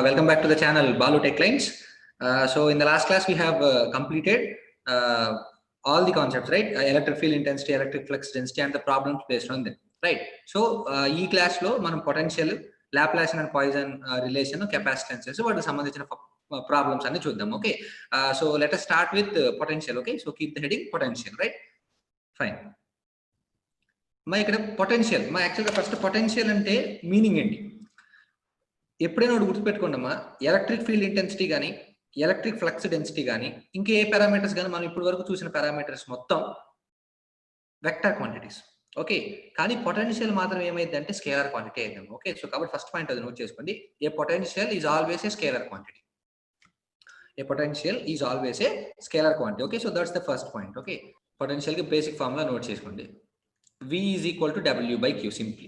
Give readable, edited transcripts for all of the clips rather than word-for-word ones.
Welcome back to the channel Balu Tech Lines. So in the last class we have completed all the concepts, right? Electric field intensity, electric flux density, and the problems based on them, right? So ee class lo manam potential, Laplacian and Poisson relation, capacitances వాటికి సంబంధించిన problems అన్ని చూద్దాం. Okay, so let us start with potential. Okay, so keep the heading potential, right? Fine. మా ఇక్కడ potential, మా యాక్చువల్గా first potential అంటే meaning ఏంటి ఎప్పుడైనా ఒకటి గుర్తుపెట్టుకోండమ్మా. ఎలక్ట్రిక్ ఫీల్డ్ ఇంటెన్సిటీ కానీ, ఎలక్ట్రిక్ ఫ్లక్స్ డెన్సిటీ కానీ, ఇంకా ఏ పారామీటర్స్ కానీ మనం ఇప్పటి వరకు చూసిన పారామీటర్స్ మొత్తం వెక్టర్ క్వాంటిటీస్. ఓకే, కానీ పొటెన్షియల్ మాత్రం ఏమైందంటే స్కేలర్ క్వాంటిటీ అయింది. ఓకే, సో కాబట్టి ఫస్ట్ పాయింట్ అది నోట్ చేసుకోండి. ఏ potential is always a scalar quantity. A potential is always a scalar quantity. Okay, so that's the first point. Okay, potential కి basic formula note చేసుకోండి. V is equal to W by Q simply.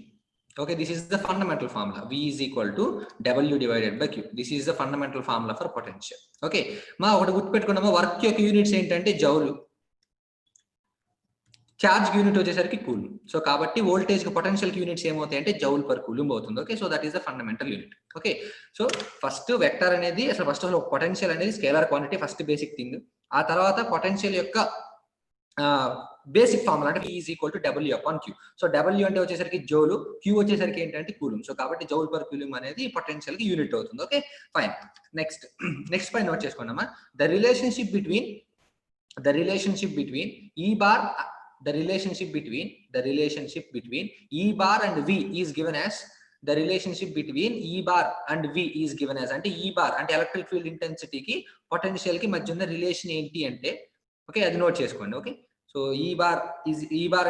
Okay, this is the fundamental formula. V is equal to W divided by Q. This is the fundamental formula for potential. Okay, మా ఒకటి గుర్తుపెట్టుకున్నామా, work యొక్క units ఏంటంటే జౌలు, charge unit వచ్చేసరికి coulomb. So కాబట్టి voltage కి potential units ఏమవుతాయి అంటే joule per coulomb అవుతుంది. Okay, so that is the fundamental unit. Okay, so first vector అనేది ఫస్ట్ పొటెన్షియల్ అనేది scalar quantity, first basic thing. ఆ తర్వాత పొటెన్షియల్ యొక్క బేసిక్ ఫార్ములా అంటే V is equal to W upon Q. So W అంటే వచ్చేసరికి జౌలు, Q వచ్చేసరికి ఏంటంటే కూలుంబ్. సో కాబట్టి జౌల్ పర్ కూలుంబ్ అనేది పొటెన్షియల్ కి యూనిట్ అవుతుంది. Okay, fine. Next point note చేసుకున్నామా. The relationship between E bar and V is given as the relationship between E bar and V is given as అంటే E bar అంటే electric field intensity కి potential కి మధ్య ఉన్న relation ఏంటి అంటే, okay, అది నోట్ చేసుకోండి. Okay, so E bar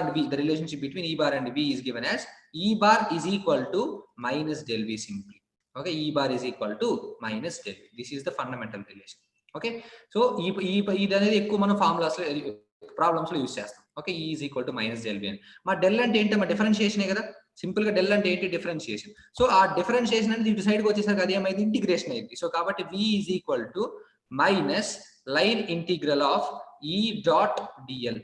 and V, the relationship between E bar and V is given as E bar is equal to minus del V simply. Okay, E bar is equal to minus del V. This is the fundamental relation. Okay, so ఇది అనేది ఎక్కువ మనం formulas లో problems లో use చేస్తాం. Okay, E is equal to minus del V అని. మా del అంటే ఏంటమ్మా, డిఫరెన్షియేషనే కదా. సింపుల్ గా డెల్ అంటే ఏంటి, డిఫరెన్షియేషన్. సో ఆ డిఫరెన్షియేషన్ అనేది ఇటు సైడ్ కి వచ్చేసరికి అది ఏమైంది, ఇంటిగ్రేషన్ అయింది. సో కాబట్టి V is equal to minus line integral of E dot dl.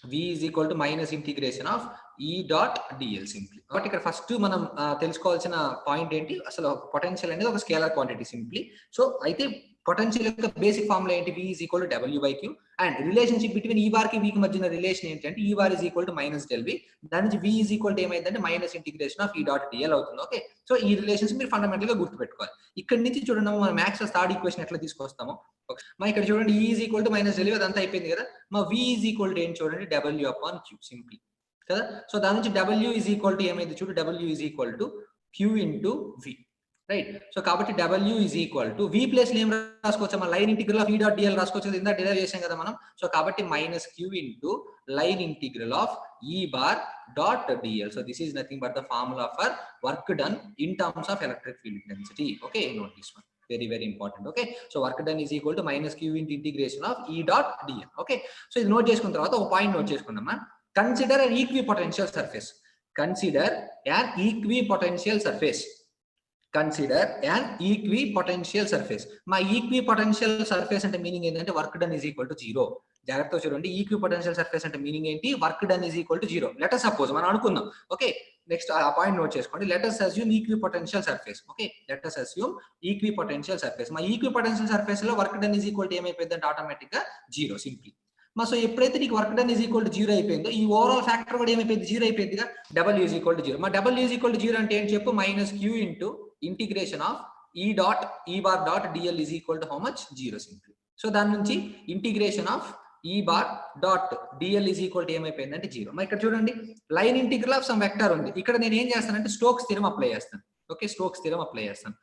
V is equal to minus integration of E dot dl simply. కాబట్టి ఇక్కడ ఫస్ట్ మనం తెలుసుకోవాల్సిన పాయింట్ ఏంటి, అసలు పొటెన్షియల్ అనేది ఒక స్కేలర్ క్వాంటిటీ సింప్లీ. సో అయితే పొటెన్షియల్ యొక్క బేసిక్ ఫార్ములా ఏంటి, V is equal to W by Q, and relationship between E bar కి V కి మధ్య రిలేషన్ ఏంటంటే E bar is equal to minus del V. దాని నుంచి V is equal to ఏమైందంటే minus integration of E dot dl అవుతుంది. Okay, so ఈ relations మీరు ఫండమెంటల్ గా గుర్తుపెట్టుకోవాలి. ఇక్కడ నుంచి చూడండి మనం మ్యాథ్స్ లో థర్డ్ ఈక్వేషన్ ఎట్లా తీసుకొస్తామో. మా ఇక్కడ చూడండి E is equal to minus del V, అదంతా అయిపోయింది కదా. మా V is equal to ఏంటి చూడండి, W upon Q సింప్లీ కదా. సో దాని నుంచి W is equal to ఏమైంది చూడు, W is equal to Q into V, right. So కాబట్టి W is equal to V place ఏం రాసుకోవచ్చు, మన line integral of E dot dl రాసుకోవచ్చు కదా, ఇందా డిరైవ్ చేసాం కదా మనం. సో కాబట్టి minus Q into line integral of E bar dot dl. So this is nothing but the formula for work done in terms of electric field intensity. Okay, note this one, very important. Okay, so work done is equal to minus Q into integration of E dot dl. Okay, so ఇది note చేసుకున్న తర్వాత ఒక point note చేసుకుందామా. Consider an equipotential surface. Consider an equipotential surface. మా equipotential surface అంటే meaning ఏంటంటే work done is equal to 0. జాగ్రత్తగా చూడండి, ఈక్విపొటెన్షియల్ సర్ఫేస్ అంటే మీనింగ్ ఏంటి, work done is equal to 0. Let us suppose మనం అనుకుందాం. ఓకే, నెక్స్ట్ ఆ పాయింట్ నోట్ చేసుకోండి. Let us assume equipotential surface. Okay, let us assume equipotential surface. మా equipotential surface లో work done is equal to ఏమైపోయింది అంటే automatic గా 0 simply. So ఎప్పుడైతే నీకు work done is equal to 0 అయిపోయిందో, ఈ ఓవరాల్ ఫ్యాక్టర్ కూడా ఏమైపోయింది, 0 అయిపోయిందిగా. W is equal to 0. మా W ఈజ్ ఈక్వల్ టు 0 అంటే ఏంటి చెప్పు, minus Q into integration of E bar dot dl is equal to how much, 0 simply. So దాని నుంచి integration of E bar dot dl is equal to ఏమైపోయిందంటే 0. మరి ఇక్కడ చూడండి, line integral of some vector ఉంది. ఇక్కడ నేను ఏం చేస్తానంటే స్టోక్స్ థియరం అప్లై చేస్తాను. ఓకే, స్టోక్స్ థియరం అప్లై చేస్తాను.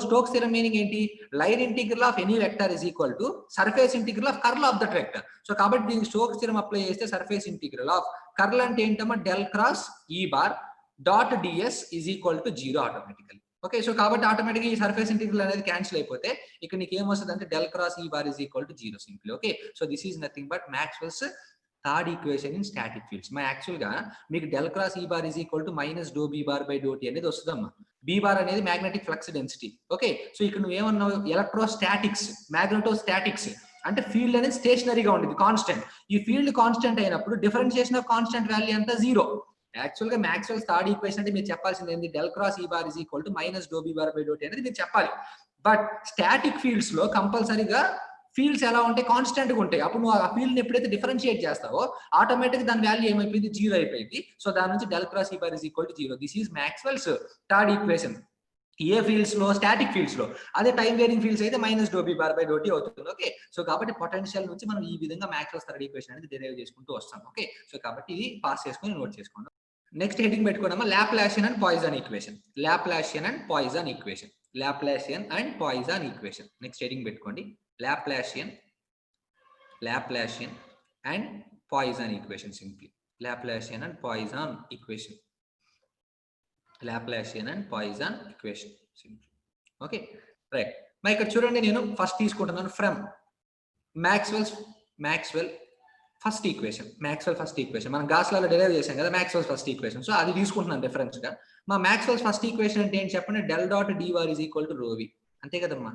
స్టోక్స్ థియరం మీనింగ్ ఏంటి, line integral of any vector is equal to surface integral of curl of that vector. So కాబట్టి దీనికి స్టోక్స్ థియరం అప్లై చేస్తే సర్ఫేస్ ఇంటిగ్రల్ ఆఫ్ కర్ల్ అంటే ఏంటమ్మా, del cross E bar dot ds is equal to 0 automatically. Okay, so కాబట్టి ఆటోమేటిక్గా ఈ surface integral అనేది cancel అయిపోతే ఇక్కడ నీకు ఏమొస్తుంది అంటే del cross E bar is equal to 0 simply. Okay, so this is nothing but Maxwell's third equation in static fields. మా యాక్చువల్ గా మీకు del cross E bar is equal to minus do B bar by dot అనేది వస్తుందమ్మా. B bar అనేది magnetic flux density. Okay, so ఇక్కడ నువ్వు ఏమన్నావు, electrostatics, మ్యాగ్నెటోస్టాటిక్స్ అంటే ఫీల్డ్ అనేది స్టేషనరీగా ఉండేది, కాన్స్టెంట్. ఈ ఫీల్డ్ కాన్స్టెంట్ అయినప్పుడు డిఫరెన్షియేషన్ ఆఫ్ కాన్స్టెంట్ వాల్యూ అంతా 0. యాక్చువల్ గా మ్యాక్స్వెల్ థర్డ్ ఈక్వేషన్ అంటే మీరు చెప్పాల్సింది ఏంటి, del cross E bar is equal to minus do B bar by dot అనేది మీరు చెప్పాలి. బట్ స్టాటిక్ ఫీల్డ్స్ లో కంపల్సరీగా ఫీల్డ్స్ ఎలా ఉంటాయి, కాన్స్టెంట్ గా ఉంటాయి. అప్పుడు నువ్వు ఆ ఫీల్డ్ ఎప్పుడైతే డిఫరెన్షియేట్ చేస్తావో ఆటోమేటిక్ దాని వాల్యూ ఏమైపోయింది, జీరో అయిపోయింది. సో దాని నుంచి del cross E bar is equal to zero. This is Maxwell's third equation. ఏ ఫీల్డ్స్ లో, స్టాటిక్ ఫీల్డ్స్ లో. అదే టైం వేరింగ్ ఫీల్డ్స్ అయితే minus do B bar by do T అవుతుంది. ఓకే, సో కాబట్టి పొటెన్షియల్ నుంచి మనం ఈ విధంగా మాక్స్వెల్స్ థర్డ్ ఈక్వేషన్ అనేది డిరైవ్ చేసుకుంటూ వస్తాం. ఓకే, సో కాబట్టి ఇది పాస్ చేసుకొని నోట్ చేసుకోండి. నెక్స్ట్ హెడ్డింగ్ పెట్టుకోవడమా, Laplacian and Poisson equation. Laplacian and Poisson equation. Laplacian and Poisson equation. Next heading పెట్టుకోండి, Laplacian and Poisson equation. Simply Laplacian and Poisson equation. Laplacian and Poisson equation. Simply. Okay, right. మా ఇక్కడ చూడండి, నేను first తీసుకుంటున్నాను from Maxwell first equation. మనం గాస్లాలో derive చేసాం కదా Maxwell first equation. So అది తీసుకుంటున్నాను రిఫరెన్స్ గా. మా Maxwell ఫస్ట్ ఈక్వేషన్ అంటే ఏంటి చెప్పండి, del dot D bar is equal to rho V. అంతే కదమ్మా.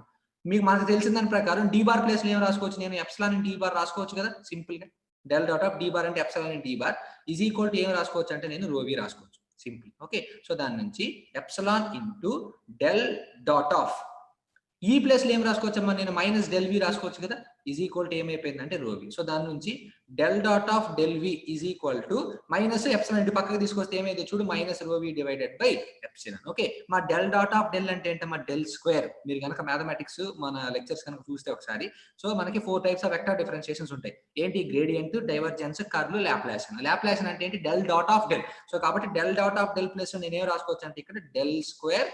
మీకు మనకు తెలిసిన దాని ప్రకారం డి బార్ ప్లేస్ లో ఏం రాసుకోవచ్చు, నేను ఎప్సిలాన్ డి బార్ రాసుకోవచ్చు కదా సింపుల్ గా. Del dot of D bar అంటే epsilon D bar is equal to ఏం రాసుకోవచ్చు అంటే నేను రో వి రాసుకోవచ్చు సింపుల్. ఓకే, సో దాని నుంచి epsilon into del dot of ఈ ప్లేస్ లో ఏం రాసుకోవచ్చమ్మా, నేను మైనస్ డెల్ వి రాసుకోవచ్చు కదా, ఈజ్ ఈక్వల్ టు ఏమైపోయింది అంటే రో వి. సో దాని నుంచి del dot of del V is equal to minus epsilon into పక్కకి తీసుకొస్తే ఏమైతే చూడు, minus rho V divided by epsilon. Okay, మా డెల్ డాట్ ఆఫ్ డెల్ అంటే ఏంటమ్మా, డెల్ స్క్వేర్. మీరు కనుక మ్యాథమెటిక్స్ మన లెక్చర్స్ కనుక చూస్తే ఒకసారి, సో మనకి 4 టైప్స్ ఆఫ్ వెక్టర్ డిఫరెన్షియేషన్స్ ఉంటాయి. ఏంటి, gradient, divergence, curl, Laplacian. Laplacian అంటే ఏంటి, del dot of del. So కాబట్టి del dot of del plus నేను ఏం రాసుకోవచ్చు అంటే ఇక్కడ del square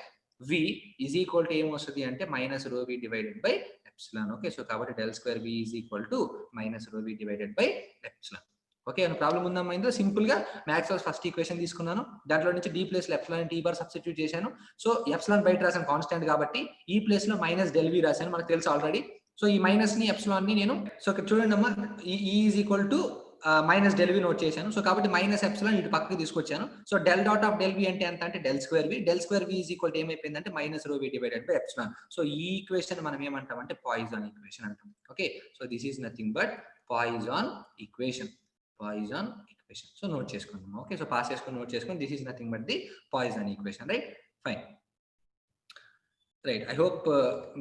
v is equal to ఏం వస్తుంది అంటే minus rho V divided by epsilon. Okay, so కాబట్టి del square v is equal to minus rho V divided by epsilon. Okay, ఏమైనా ప్రాబ్లం ఉందా మైండ్? సింపుల్ గా మాక్స్వెల్ ఫస్ట్ ఈక్వేషన్ తీసుకున్నాను, దాంట్లో నుంచి డి ప్లేస్ లో ఎప్సిలాన్ టీ బార్ సబ్స్టిట్యూట్ చేశాను. So epsilon బయట రాసాను కాన్స్టెంట్ కాబట్టి, ఈ ప్లేస్ లో మైనస్ డెల్ వి రాశాను, మనకు తెలుసు ఆల్రెడీ. సో ఈ మైనస్ ని ఎప్సిలాన్ ని నేను, సో ఇక్కడ చూడండి అమ్మా, E is equal to minus del V note చేశాను. సో కాబట్టి మైనస్ ఎప్సిలాన్ ఇటు పక్కకి తీసుకొచ్చాను. So del dot of del V అంటే ఎంత అంటే del square V. Del square V is equal to ఏమైపోయింది అంటే minus rho V divided by epsilon. So ఈ ఈక్వేషన్ మనం ఏమంటాం అంటే పాయిజన్ ఈక్వేషన్ అంటాం. Okay, so this is nothing but poison equation. So note చేసుకుందాం. ఓకే, సో పాస్ చేసుకొని note చేసుకొని, this is nothing but the poison equation. Right, fine. Right, I hope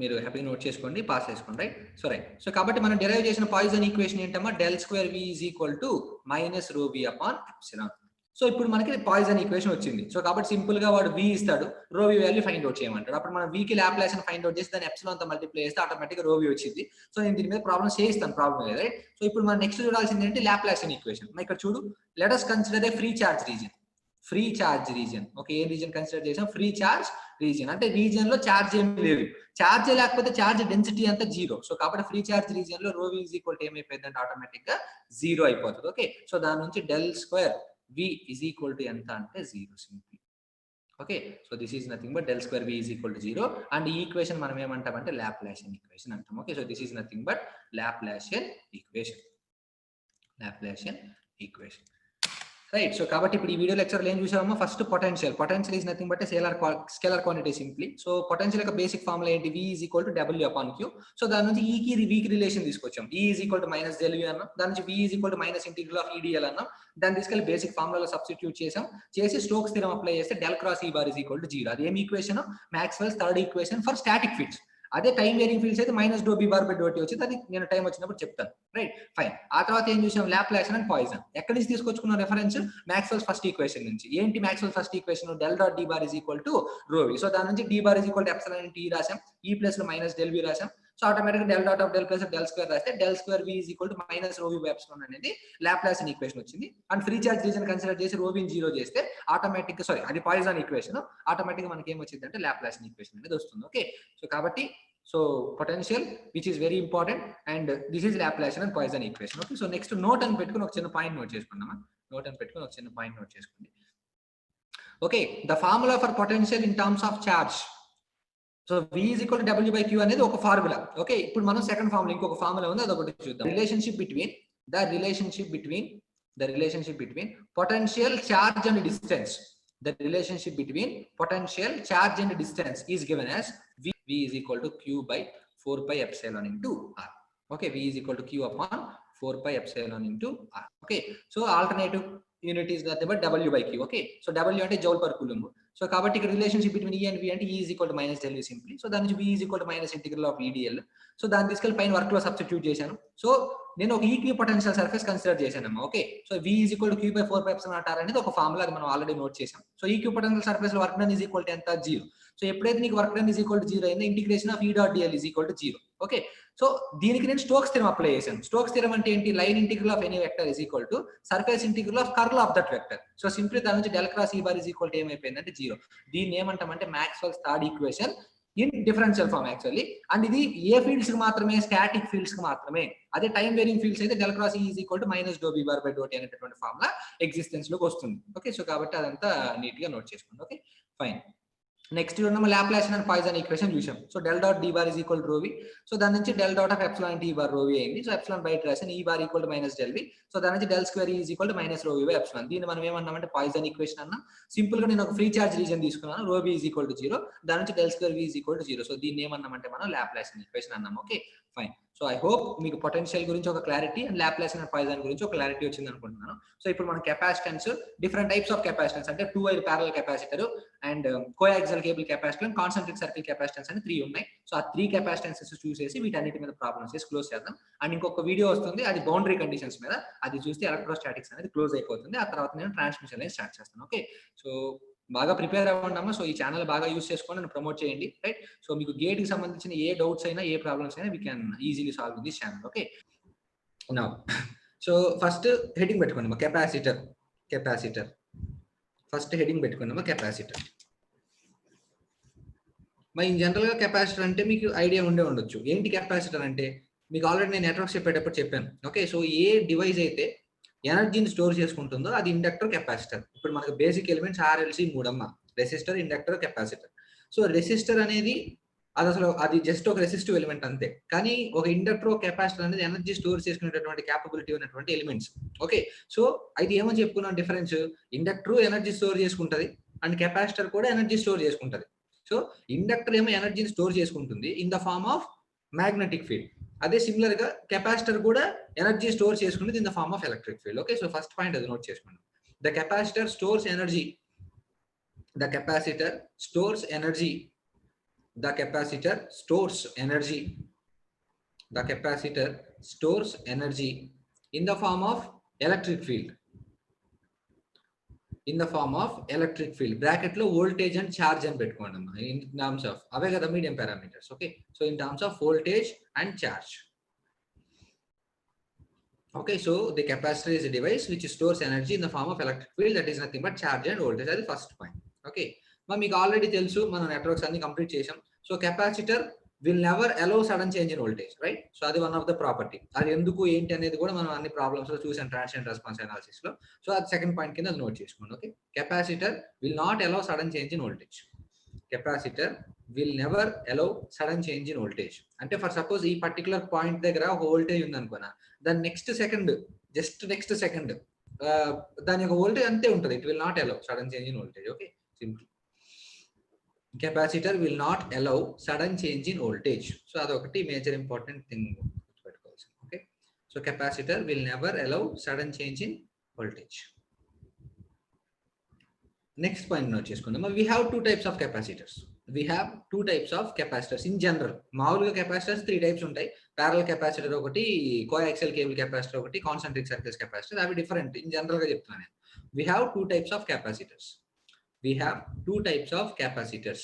మీరు హ్యాపీగా నోట్ చేసుకోండి, పాస్ చేసుకోండి. Right, so right. సో కాబట్టి మనం derive చేసిన పాయిజన్ ఈక్వేషన్ ఏంటమ్మా, del square V is equal to minus rho V upon epsilon. So ఇప్పుడు మనకి పాయిజన్ ఈక్వేషన్ వచ్చింది. సో కాబట్టి సింపుల్ గా వాడు వి ఇస్తాడు, rho V value find out చేయమంటాడు. అప్పుడు మనం వికి లాప్లాసియన్ ఫైండ్ అవుట్ చేసి దాన్ని ఎప్సిలాన్ తో మల్టిప్లై చేస్తే ఆటోమేటిక్ గా రో వి వచ్చింది. సో నేను దీని మీద ప్రాబ్లమ్ చేయిస్తాను, ప్రాబ్లం లేదు. రైట్, సో ఇప్పుడు మనం నెక్స్ట్ చూడాల్సింది ఏంటి, లాప్లాసియన్ ఈక్వేషన్. ఇక్కడ చూడు, లెట్ us కన్సిడర్ ఏ ఫ్రీ చార్జ్ రీజియన్. ఓకే, ఏ రీజియన్ కన్సిడర్ చేసాం, ఫ్రీ చార్జ్ రీజియన్. అంటే రీజియన్ లో చార్జ్ ఏమి లేదు, చార్జ్ లేకపోతే చార్జ్ డెన్సిటీ అంతా జీరో. సో కాబట్టి ఫ్రీ చార్జ్ రీజియన్ లో రో వి ఈజ్ ఈక్వల్ టు ఏమైపోయింది అంటే ఆటోమేటిక్ గా జీరో అయిపోతుంది. ఓకే, సో దాని నుంచి del square V is equal to ఎంత అంటే zero simply. Okay, so this is nothing but del square V is equal to zero. And ఈ ఈక్వేషన్ మనం ఏమంటాం అంటే లాప్లాసియన్ ఈక్వేషన్ అంటాం. Okay, so this is nothing but Laplacian equation. Right, so కాబట్టి ఇప్పుడు ఈ వీడియో లెక్చర్లో ఏం చూసామో, first potential is nothing but scalar quantity simply. So potential యొక్క బేసిక్ ఫార్ములా ఏంటి, v is equal to W upon Q. So దాని నుంచి ఈ కి వీకి రిలేషన్ తీసుకొచ్చాం, e is equal to minus del V అన్నాం, దాని నుంచి v is equal to minus integral of E dl అన్నాం. దాన్ని తీసుకెళ్లి బేసిక్ ఫార్ములాలో సబ్స్టిట్యూట్ చేసి స్టోక్స్ థియరం అప్లై చేస్తే del cross E bar is equal to zero. అది ఏం equation, Maxwell's third equation for static fields. అదే టైం వేరింగ్ ఫీల్డ్స్ అయితే minus do B bar by do tea వచ్చింది, అది నేను టైం వచ్చినప్పుడు చెప్తాను. Right, fine. ఆ తర్వాత ఏం చూసాం, లాప్లాసియన్ అండ్ పాయిజన్. ఎక్కడి నుంచి తీసుకొచ్చుకున్న రెఫరెన్స్, మాక్స్వెల్స్ ఫస్ట్ ఈక్వేషన్ నుంచి. ఏంటి Maxwell first equation, del dot D bar is equal to rho V. So దాని నుంచి D bar is equal to epsilon T రాసాం, ఈ ప్లేస్ లో మైనస్ డెల్ వి రాసాం. So automatic del dot of del plus del square రాస్తే del square V is equal to minus rho V by epsilon అనేది Laplacian equation వచ్చింది. And free charge reason consider చేసి రో విని zero చేస్తే automatic అది poison equation. Automatic మనకి ఏం వచ్చింది అంటే లాప్లాసియన్ ఈక్వేషన్ అనేది వస్తుంది. ఓకే, సో కాబట్టి so potential which is very important and this is Laplacian and Poisson equation. Okay, so next note and పెట్టుకొని ఒక చిన్న పాయింట్ నోట్ చేసుకుందామా, okay, the formula for potential in terms of charge. So v is equal to w by q అనేది ఒక formula. Okay, ఇప్పుడు మనం second formula, ఇంకొక formula ఉంది, అదొకటి చూద్దాం. Relationship between potential charge and distance. The relationship between potential charge and distance is given as v is equal to q by 4 pi epsilon into r. Okay, v is equal to q upon 4 pi epsilon into r. Okay, so alternative unit is nothing but w by q. Okay, so w అంటే joule per coulomb, so కాబట్టి ఇక్కడ relationship between E and V అంటే E is equal to minus del V simply. So దాని నుంచి V is equal to minus integral of E dl. సో దాన్ని తీసుకెళ్ళి పైన వర్క్ లో సబ్స్టిట్యూట్ చేశాను. సో నేను ఒక ఈక్వి పొటెన్షియల్ సర్ఫేస్ కన్సిడర్ చేశానమ్మా. Okay, so V is equal to Q by 4πε0r అనేది ఒక ఫార్ములా, మనం ఆల్రెడీ నోట్ చేసాం. సో ఈక్వి పొటెన్షియల్ సర్ఫేస్ లో work done is equal to ఎంత? 0. సో ఎప్పుడైతే నీకు work done is equal to 0 అయిందో integration of E dot dl is equal to 0. Okay, so దీనికి నేను స్టోక్స్ థియరం అప్లై చేశాను. స్టోక్స్ థియరం అంటే ఏంటి? Line integral of any vector is equal to surface integral of curl of that vector. So simply దాని నుంచి del cross E bar is equal to ఏమైపోయిందంటే 0. దీన్ని ఏమంటామంటే Maxwell's third equation in differential form actually. And ఇది ఏ fields కి మాత్రమే? Static fields కి మాత్రమే. అదే టైం వేరింగ్ ఫీల్డ్స్ అయితే del cross is equal to minus do B bar by do T అనేటటువంటి ఫార్ములా ఎగ్జిస్టెన్స్ లోకి వస్తుంది. ఓకే, సో కాబట్టి అదంతా నీట్ గా నోట్ చేసుకోండి. Okay, fine. నెక్స్ట్ మనం లాప్లాసియన్ అండ్ పాయిసన్ ఈక్వేషన్ చూసాం. So del dot D bar is equal to rho V. So దాని నుంచి del dot of epsilon T bar rho V అయింది. సో ఎప్సిలాన్ బయట రాసాను, E bar equal to minus del V. So దాని నుంచి del square is equal to minus rho V by epsilon. దీన్ని మనం ఏమన్నామంటే పాయిసన్ ఈక్వేషన్ అన్నాం. సింపుల్ గా నేను ఒక ఫ్రీ చార్జ్ రీజన్ తీసుకున్నాను, రో వి ఈజ్ ఈక్వల్ టు 0. దాని నుంచి del square V is equal to 0. So దీన్ని ఏమన్నామంటే మనం లాప్లాసియన్ ఈక్వేషన్ అన్నాం. Okay, fine. So I hope మీకు పొటెన్షియల్ గురించి ఒక clarity and Laplacian and Poisson గురించి ఒక క్లారిటీ వచ్చింది అనుకుంటున్నాను. సో ఇప్పుడు మన capacitance, different types of capacitance అంటే 2 wire parallel capacitor and coaxial cable capacitor and concentric circle capacitance అని 3 ఉన్నాయి. సో ఆ 3 కెపాసిటెన్సెస్ చూసేసి వీటన్నిటి మీద ప్రాబ్లమ్స్ చేసి క్లోజ్ చేద్దాం. అండ్ ఇంకొక వీడియో వస్తుంది, అది బౌండరీ కండిషన్స్ మీద. అది చూస్తే ఎలక్ట్రోస్టాటిక్స్ అనేది క్లోజ్ అయిపోతుంది. ఆ తర్వాత నేను ట్రాన్స్మిషన్ అనేది స్టార్ట్ చేస్తాను. ఓకే, సో బాగా ప్రిపేర్ అవ్వండి అమ్మా. సో ఈ ఛానల్ బాగా యూస్ చేసుకొని నన్ను ప్రమోట్ చేయండి, రైట్? సో మీకు గేట్ కి సంబంధించిన ఏ డౌట్స్ అయినా, ఏ ప్రాబ్లమ్స్ అయినా we can easily solve in this channel. Okay, now so first heading పెట్టుకోండి అమ్మా, కెపాసిటర్. కెపాసిటర్ ఫస్ట్ హెడింగ్ పెట్టుకోండి అమ్మా, కెపాసిటర్. మరి ఇన్ జనరల్ గా కెపాసిటర్ అంటే మీకు ఐడియా ఉండొచ్చు. ఏంటి కెపాసిటర్ అంటే? మీకు ఆల్రెడీ నేను నెట్వర్క్స్ చెప్పేటప్పుడు చెప్పాను. ఓకే, సో ఏ డివైస్ అయితే ఎనర్జీని స్టోర్ చేసుకుంటుందో అది ఇండక్టర్, కెపాసిటర్. ఇప్పుడు మనకు బేసిక్ ఎలిమెంట్స్ RLC 3 అమ్మ: resistor, inductor, capacitor. So resistor అనేది అది జస్ట్ ఒక రెసిస్టివ్ ఎలిమెంట్ అంతే. కానీ ఒక ఇండక్టర్, కెపాసిటర్ అనేది ఎనర్జీ స్టోర్ చేసుకునేటటువంటి క్యాపబిలిటీ ఉన్నటువంటి ఎలిమెంట్స్. ఓకే, సో అయితే ఏమని చెప్పుకున్నాం డిఫరెన్స్? ఇండక్టర్ ఎనర్జీ స్టోర్ చేసుకుంటది అండ్ కెపాసిటర్ కూడా ఎనర్జీ స్టోర్ చేసుకుంటది. సో ఇండక్టర్ ఏమో ఎనర్జీని స్టోర్ చేసుకుంటుంది in the form of magnetic field. అదే సిమిలర్ గా కెపాసిటర్ కూడా ఎనర్జీ స్టోర్ చేసుకునేది in the form of electric field. Okay, so first point అది నోట్ చేసుకోండి. The capacitor stores energy. The capacitor stores energy. The capacitor stores energy. The capacitor stores energy in the form of electric field. In the form of electric field. Bracket లో voltage and charge అని పెట్టుకోండి అమ్మా. In terms of అవే కదా medium parameters. Okay, so in terms of voltage and charge. Okay, so the capacitor is a device which stores energy in the form of electric field, that is nothing but charge and voltage. That is the first point. Okay, మరి మీకు already తెలుసు, మనం networks అన్ని complete చేసాం. So capacitor will never allow sudden change in voltage, right? So అది one of the property. అది ఎందుకు ఏంటి అనేది కూడా మనం అన్ని ప్రాబ్లమ్స్ లో చూసాం, ట్రాన్సియెంట్ రెస్పాన్స్ అనాలిసిస్ లో. సో అది సెకండ్ పాయింట్ కింద నోట్ చేసుకోండి. Okay, capacitor will not allow sudden change in voltage. Capacitor will never allow sudden change in voltage. అంటే ఫర్ సపోజ్ ఈ పర్టికులర్ పాయింట్ దగ్గర ఒక వోల్టేజ్ ఉంది అనుకున్నా, దాని నెక్స్ట్ సెకండ్ దాని యొక్క వోల్టేజ్ అంతే ఉంటుంది. It will not allow sudden change in voltage. Okay, simple. Capacitor will not allow sudden change in voltage. So అదొకటి మేజర్ ఇంపార్టెంట్ థింగ్ గుర్తుపెట్టుకోవాల్సింది. Okay, so capacitor will never allow sudden change in voltage. Next point note చేసుకుందాం. We have two types of capacitors. We have two types of capacitors in general. మామూలుగా capacitors 3 types ఉంటాయి. Parallel capacitor ఒకటి, coaxial cable capacitor ఒకటి, concentric circles capacitor. అవి different. In general గా చెప్తున్నాను నేను. We have two types of capacitors. We have two types of capacitors.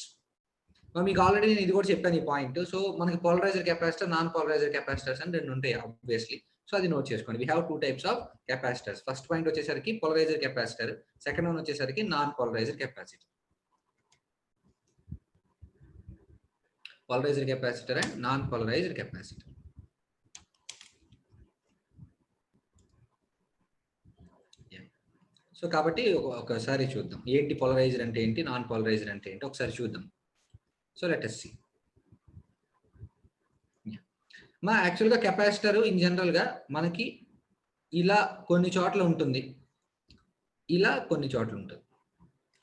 మీకు already నేను ఇది కూడా చెప్పాను ఈ పాయింట్. సో మనకి polariser capacitor, non polariser capacitors అని 2 ఉంటాయి ఆబ్వియస్లీ. సో అది నోట్ చేసుకోండి. We have two types of capacitors. First point వచ్చేసరికి పోలరైజర్ కెపాసిటర్, సెకండ్ వన్ వచ్చేసరికి non polariser capacitor. Polariser capacitor and non polariser capacitor. So కాబట్టి ఒకసారి చూద్దాం ఏంటి పోలరైజర్ అంటే ఏంటి, నాన్ పోలరైజర్ అంటే ఏంటి ఒకసారి చూద్దాం. So let us see. మా యాక్చువల్గా కెపాసిటర్ ఇన్ జనరల్ గా మనకి ఇలా కొన్ని చోట్ల ఉంటుంది, ఇలా కొన్ని చోట్ల ఉంటుంది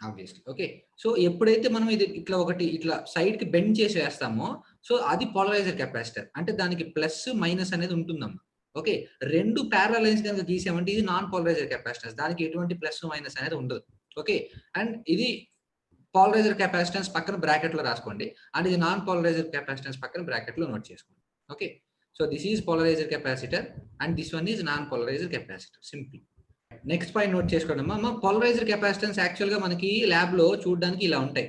ఆబ్వియస్లీ. ఓకే, సో ఎప్పుడైతే మనం ఇది ఇట్లా సైడ్ కి బెండ్ చేసి వేస్తామో, సో అది పోలరైజర్ కెపాసిటర్. అంటే దానికి ప్లస్ మైనస్ అనేది ఉంటుందమ్మా. ఓకే, 2 ప్యారలల్ లైన్స్ కనుక గీసామంటే ఇది నాన్ పోలరైజర్ కెపాసిటర్స్. దానికి ఎటువంటి ప్లస్ మైనస్ అనేది ఉండదు. ఓకే, అండ్ ఇది పోలరైజర్ కెపాసిటెన్స్ పక్కన బ్రాకెట్ లో రాసుకోండి అండ్ ఇది నాన్ పోలరైజర్ కెపాసిటెన్స్ పక్కన బ్రాకెట్ లో నోట్ చేసుకోండి. Okay, so this is polariser capacitor and this one is non polariser capacitor. Simple. Next point note చేసుకోండి అమ్మా. పోలరైజర్ కెపాసిటెన్స్ యాక్చువల్ గా మనకి ల్యాబ్ లో చూడడానికి ఇలా ఉంటాయి,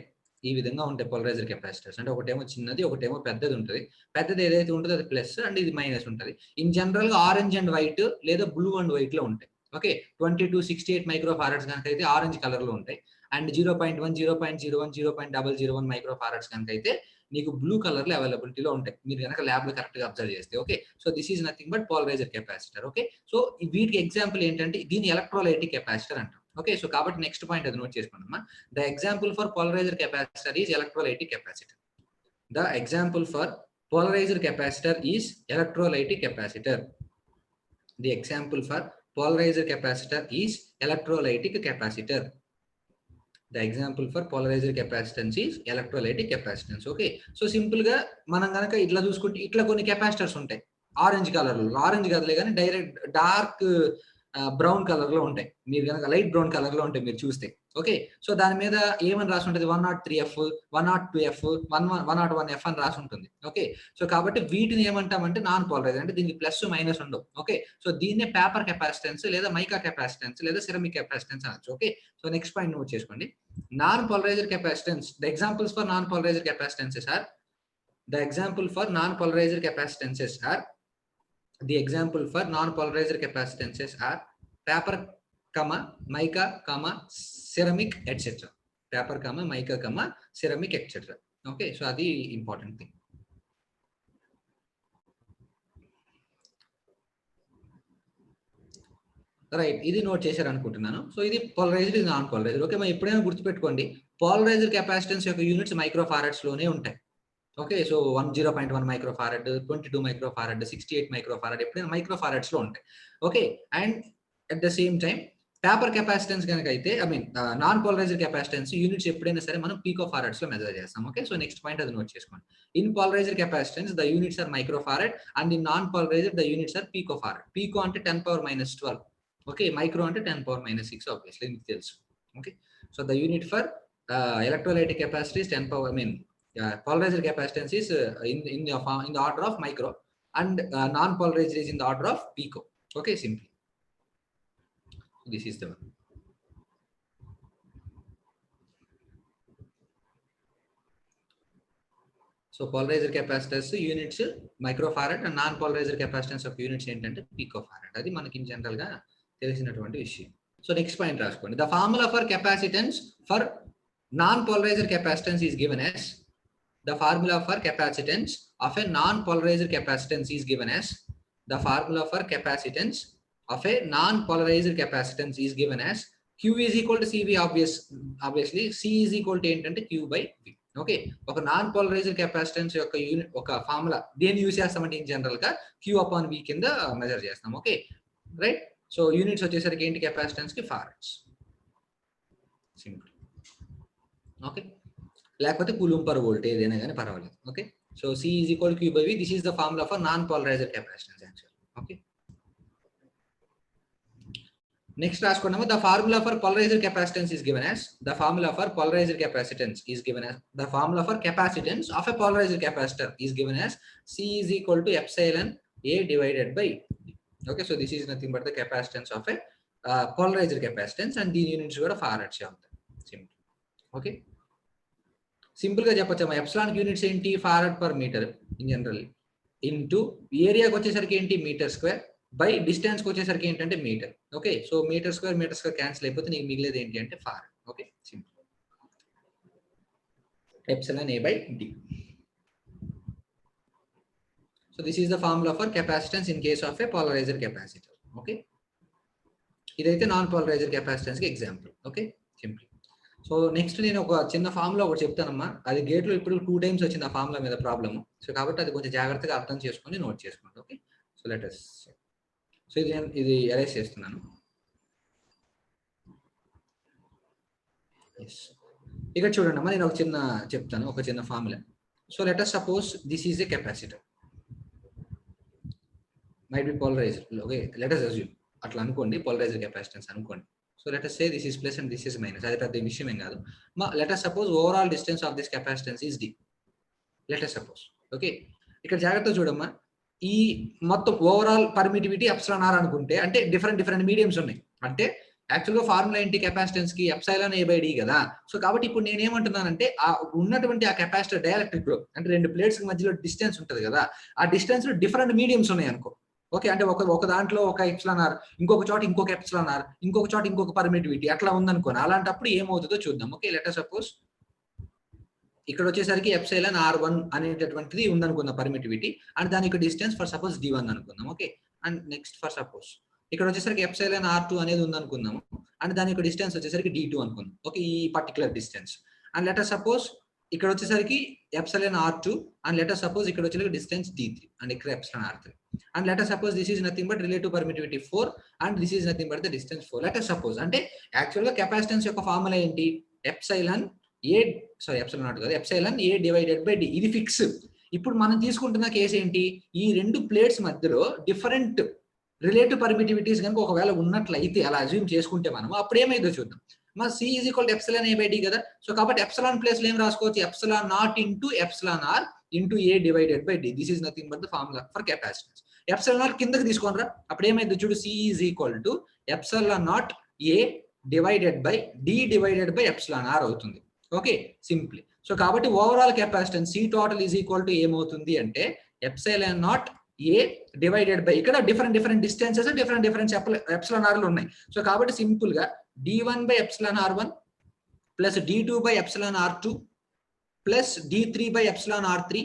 ఈ విధంగా ఉంటాయి పోలరైజర్ కెపాసిటర్స్. అంటే ఒకటేమో చిన్నది, ఒకటేమో పెద్దది ఉంటుంది. పెద్దది ఏదైతే ఉంటుందో అది ప్లస్ అండ్ ఇది మైనస్ ఉంటుంది. ఇన్ జనరల్ గా ఆరెంజ్ అండ్ వైట్ లేదా బ్లూ అండ్ వైట్ లో ఉంటాయి. ఓకే, 2268 మైక్రో ఫారడ్స్ కనుక అయితే ఆరెంజ్ కలర్ లో ఉంటాయి అండ్ 0.1, 0.01, 0.001 మైక్రో ఫారడ్స్ కనుక అయితే మీకు బ్లూ కలర్ లో అవైలబిలిటీలో ఉంటాయి, మీరు కనుక ల్యాబ్ లో కరెక్ట్ గా అబ్జర్వ్ చేస్తే. Okay, so this is nothing but polariser capacitor. Okay, so వీటికి ఎగ్జాంపుల్ ఏంటంటే దీని ఎలక్ట్రోలైటిక్ కెపాసిటర్ అంటాం. ఓకే, సో కాబట్టి నెక్స్ట్ పాయింట్ అది నోట్ చేసుకోండి. The example for polariser capacitor is electrolytic capacitor. The example for polarizer capacitor is electrolytic capacitor. The example for polarizer capacitor is electrolytic capacitor. The example for polarizer capacitance is electrolytic capacitance. Okay, so simple గా మనం గనక ఇట్లా చూసుకుంటే ఇట్లా కొన్ని capacitors ఉంటాయి orange colour లో, orange కదలే కానీ డైరెక్ట్ డార్క్ బ్రౌన్ కలర్ లో ఉంటాయి, మీరు కనుక లైట్ బ్రౌన్ కలర్ లో ఉంటాయి మీరు చూస్తే. ఓకే, సో దాని మీద ఏమని రాసి ఉంటుంది, 103F, 102F, 101F అని రాసి ఉంటుంది. ఓకే, సో కాబట్టి వీటిని ఏమంటామంటే నాన్ పోలరైజర్, అంటే దీనికి ప్లస్ మైనస్ ఉండవు. ఓకే, సో దీన్నే పేపర్ కెపాసిటెన్స్ లేదా మైకా కెపాసిటెన్స్ లేదా సిరమిక్ కెపాసిటెన్స్ అనొచ్చు. Okay, so next point note చేసుకోండి. Non polarizer capacitance, the examples for non polarizer capacitances are, the example for non-polarizer capacitances are, the example for non-polarizer capacitances are paper, mica, ceramic, etc. Paper, mica, ceramic, etc. Okay, so that's the important thing. Right, ఇది note చేశారు అనుకుంటున్నాను. సో ఇది polariser, ఇది non polariser. Okay, మనం ఎప్పుడైనా గుర్తుపెట్టుకోండి polarizer capacitance యొక్క యూనిట్స్ మైక్రో ఫారడ్స్ లోనే ఉంటాయి. Okay, so 0.1 micro farad, 22 micro farad, 68 micro farad ఎప్పుడైనా మైక్రో ఫారడ్స్ లో ఉంటాయి. Okay, and at the same time paper capacitance కనుక అయితే నాన్ పోలరైజర్ కెపాసిటెన్స్ యూనిట్స్ ఎప్పుడైనా సరే మనం పీకో ఫారడ్స్ లో మెజర్ చేస్తాం. ఓకే, సో నెక్స్ట్ పాయింట్ అది నోట్ చేసుకోండి. In polarizer capacitance the units are micro farad and in non polarizer the units are pico farad. Pico అంటే 10⁻⁻12. ఓకే, మైక్రో అంటే 10⁻�6 obviously మీకు తెలుసు. Okay, so the unit for electrolytic capacity is polarizer capacitance is in the order of micro and non-polarizer is in the order of pico. Okay, simply this is the one. So polarizer capacitance units microfarad and non-polarizer capacitance of units ఏంటంటే picofarad. అది మనకి in general గా తెలిసినటువంటి విషయం. So next point రాసుకోండి. The formula for capacitance for non-polarizer capacitance is given as, the formula for capacitance of a non-polarizer capacitance is given as, the formula for capacitance of a non-polarizer capacitance is given as Q is equal to CV. Obviously C is equal to ఏంటంటే Q by V. Okay, ఒక non polarizer capacitance యొక్క unit ఒక formula దేన్ని use చేస్తామంటే in general గా Q/V కింద measure చేస్తాం. Okay, right. So units వచ్చేసరికి ఏంటి కెపాసిటెన్స్ కి ఫారడ్స్. సింపుల్. ఓకే, లేకపోతే కూలుంబ్ పర్ వోల్ట్ ఏదైనా కానీ పర్వాలేదు. Okay, so C is equal to Q by V. This is the formula for non-polarizer capacitance actually. Okay, next రాసుకోండి. The formula for polarizer capacitance is given as, the formula for polarizer capacitance is given as, the formula for capacitance of a polarizer capacitor is given as C is equal to epsilon A divided by D. Okay, so this is nothing but the capacitance of a polarizer capacitance and the units కూడా farads అవుతాయి. Simple. Okay, simple గా చెప్పొచ్చమ్మా. Epsilon units ఏంటి, farad per metre in general, into ఏరియాకి వచ్చేసరికి ఏంటి metre square, by distance కి వచ్చేసరికి ఏంటంటే metre. Okay, so metre square cancel అయిపోతే నీకు మిగిలేదు ఏంటి అంటే farad. Okay, simple. Epsilon A by D. So this is the formula for capacitance in case of a polarizer capacitor. Okay, ఇదైతే non polarizer capacitance కి example. Okay, simple. So next నేను ఒక చిన్న ఫార్ములా ఒకటి చెప్తానమ్మా. అది గేట్లో ఇప్పుడు 2 times వచ్చింది ఆ ఫార్ములా మీద ప్రాబ్లమ్. సో కాబట్టి అది కొంచెం జాగ్రత్తగా అర్థం చేసుకొని నోట్ చేసుకోండి. Okay, so let us. So ఇది ఎరేస్ చేస్తున్నాను. ఇక్కడ చూడండి అమ్మా, నేను ఒక చిన్న చెప్తాను, ఒక చిన్న formula. So let us suppose this is a capacitor, might be polariser. Okay, let us assume అట్లా అనుకోండి, పోలరైజర్ కెపాసిటెన్స్ అనుకోండి. So let us say this is plus and this is minus. అది పెద్ద విషయం ఏం కాదు. Let us suppose overall distance of this capacitance is d. Let us suppose. Okay, ఇక్కడ జాగ్రత్తగా చూడమ్మా, ఈ మొత్తం ఓవరాల్ పర్మిటివిటీ ఎప్సిలాన్ ఆర్ అనుకుంటే అంటే డిఫరెంట్ మీడియంస్ ఉన్నాయి. అంటే యాక్చువల్గా ఫార్ములా ఏంటి కెపాసిటెన్స్ కి ఎప్సిలాన్ ఏ బై డి కదా. సో కాబట్టి ఇప్పుడు నేను ఏమంటున్నానంటే ఆ ఉన్నటువంటి ఆ కెపాసిటర్ డైఎలక్ట్రిక్ లో అంటే రెండు ప్లేట్స్ మధ్యలో డిస్టెన్స్ ఉంటుంది కదా, ఆ డిస్టెన్స్ లో డిఫరెంట్ మీడియంస్ ఉన్నాయి అనుకో. ఓకే, అంటే ఒక దాంట్లో ఒక ఎప్సిలాన్ ఆర్, ఇంకొక చోట ఇంకొక ఎప్సిలాన్ ఆర్, ఇంకొక చోట ఇంకొక పర్మిటివిటీ అట్లా ఉందనుకోని. అలాంటప్పుడు ఏమవుతుందో చూద్దాం. ఓకే, లెట్ us సపోజ్ ఇక్కడ వచ్చేసరికి ఎప్సిలాన్ R1 అనేటటువంటిది ఉందనుకుందాం పర్మిటివిటీ, అండ్ దాని యొక్క డిస్టెన్స్ ఫర్ సపోజ్ D1 అనుకుందాం. Okay, and next for suppose ఇక్కడ వచ్చేసరికి ఎప్సిలాన్ R2 అనేది ఉందనుకుందాము, అండ్ దాని యొక్క డిస్టెన్స్ వచ్చేసరికి D2 అనుకుందాం. ఓకే, ఈ particular distance. And let us suppose ఇక్కడ వచ్చేసరికి epsilon R2 and let us suppose ఇక్కడ వచ్చేసరికి డిస్టెన్స్ D3 అండ్ ఇక్కడ epsilon R3 and let us suppose this is nothing but relative permittivity 4 and this is nothing but the distance 4. Let us suppose అంటే యాక్చువల్గా capacitance యొక్క formula ఏంటి, epsilon A divided by D. ఇది fix. ఇప్పుడు మనం తీసుకుంటున్న case ఏంటి, ఈ రెండు ప్లేట్స్ మధ్యలో డిఫరెంట్ రిలేటివ్ పర్మిటివిటీస్ కనుక ఒకవేళ ఉన్నట్లయితే అలా అజ్యూమ్ చేసుకుంటే మనం అప్పుడు ఏమైందో చూద్దాం. మన C is equal to epsilon A by D కదా. సో కాబట్టి ఎప్సిలాన్ ప్లేస్ లో ఏం రాసుకోవచ్చు, epsilon naught into epsilon R into A divided by D. This is nothing but the formula for capacitance. Epsilon R కిందకి తీసుకోనరా, అప్పుడు ఏమైందో చూడు, C is equal to epsilon naught A divided by D divided by epsilon R అవుతుంది. Okay, simply. So కాబట్టి overall capacitance C total is equal to ఏమవుతుంది అంటే epsilon naught A divided by, ఇక్కడ డిఫరెంట్ డిస్టెన్సెస్ డిఫరెంట్ ఎప్సిలాన్ ఆర్లు ఉన్నాయి. So కాబట్టి simple గా D1 by epsilon R1 plus D2 by epsilon R2 plus D3 by epsilon R3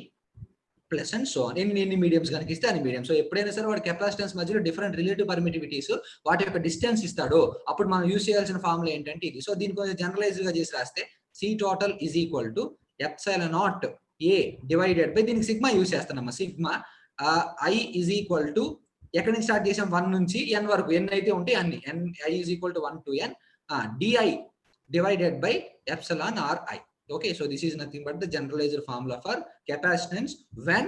plus and so on. ఎన్ని mediums కనుక ఇస్తే అన్ని మీడియం. సో ఎప్పుడైనా సరే వాడి కెపాసిటెన్స్ మధ్యలో డిఫరెంట్ రిలేటివ్ పర్మిటివిటీస్ వాటి యొక్క డిస్టెన్స్ ఇస్తాడో అప్పుడు మనం యూజ్ చేయాల్సిన ఫార్ములా ఏంటంటే ఇది. సో దీన్ని కొంచెం జనరలైజ్ గా చేసి రాస్తే C total is equal to epsilon naught A divided by, దీనికి సిగ్మా యూజ్ చేస్తానమ్మా. Sigma I is equal to ఎక్కడి నుంచి స్టార్ట్ చేసాం, 1 నుంచి n వరకు ఎన్ అయితే ఉంటే అన్ని I is equal to 1 to n D I divided by epsilon R I. Okay, so this is nothing but the generalized formula for capacitance when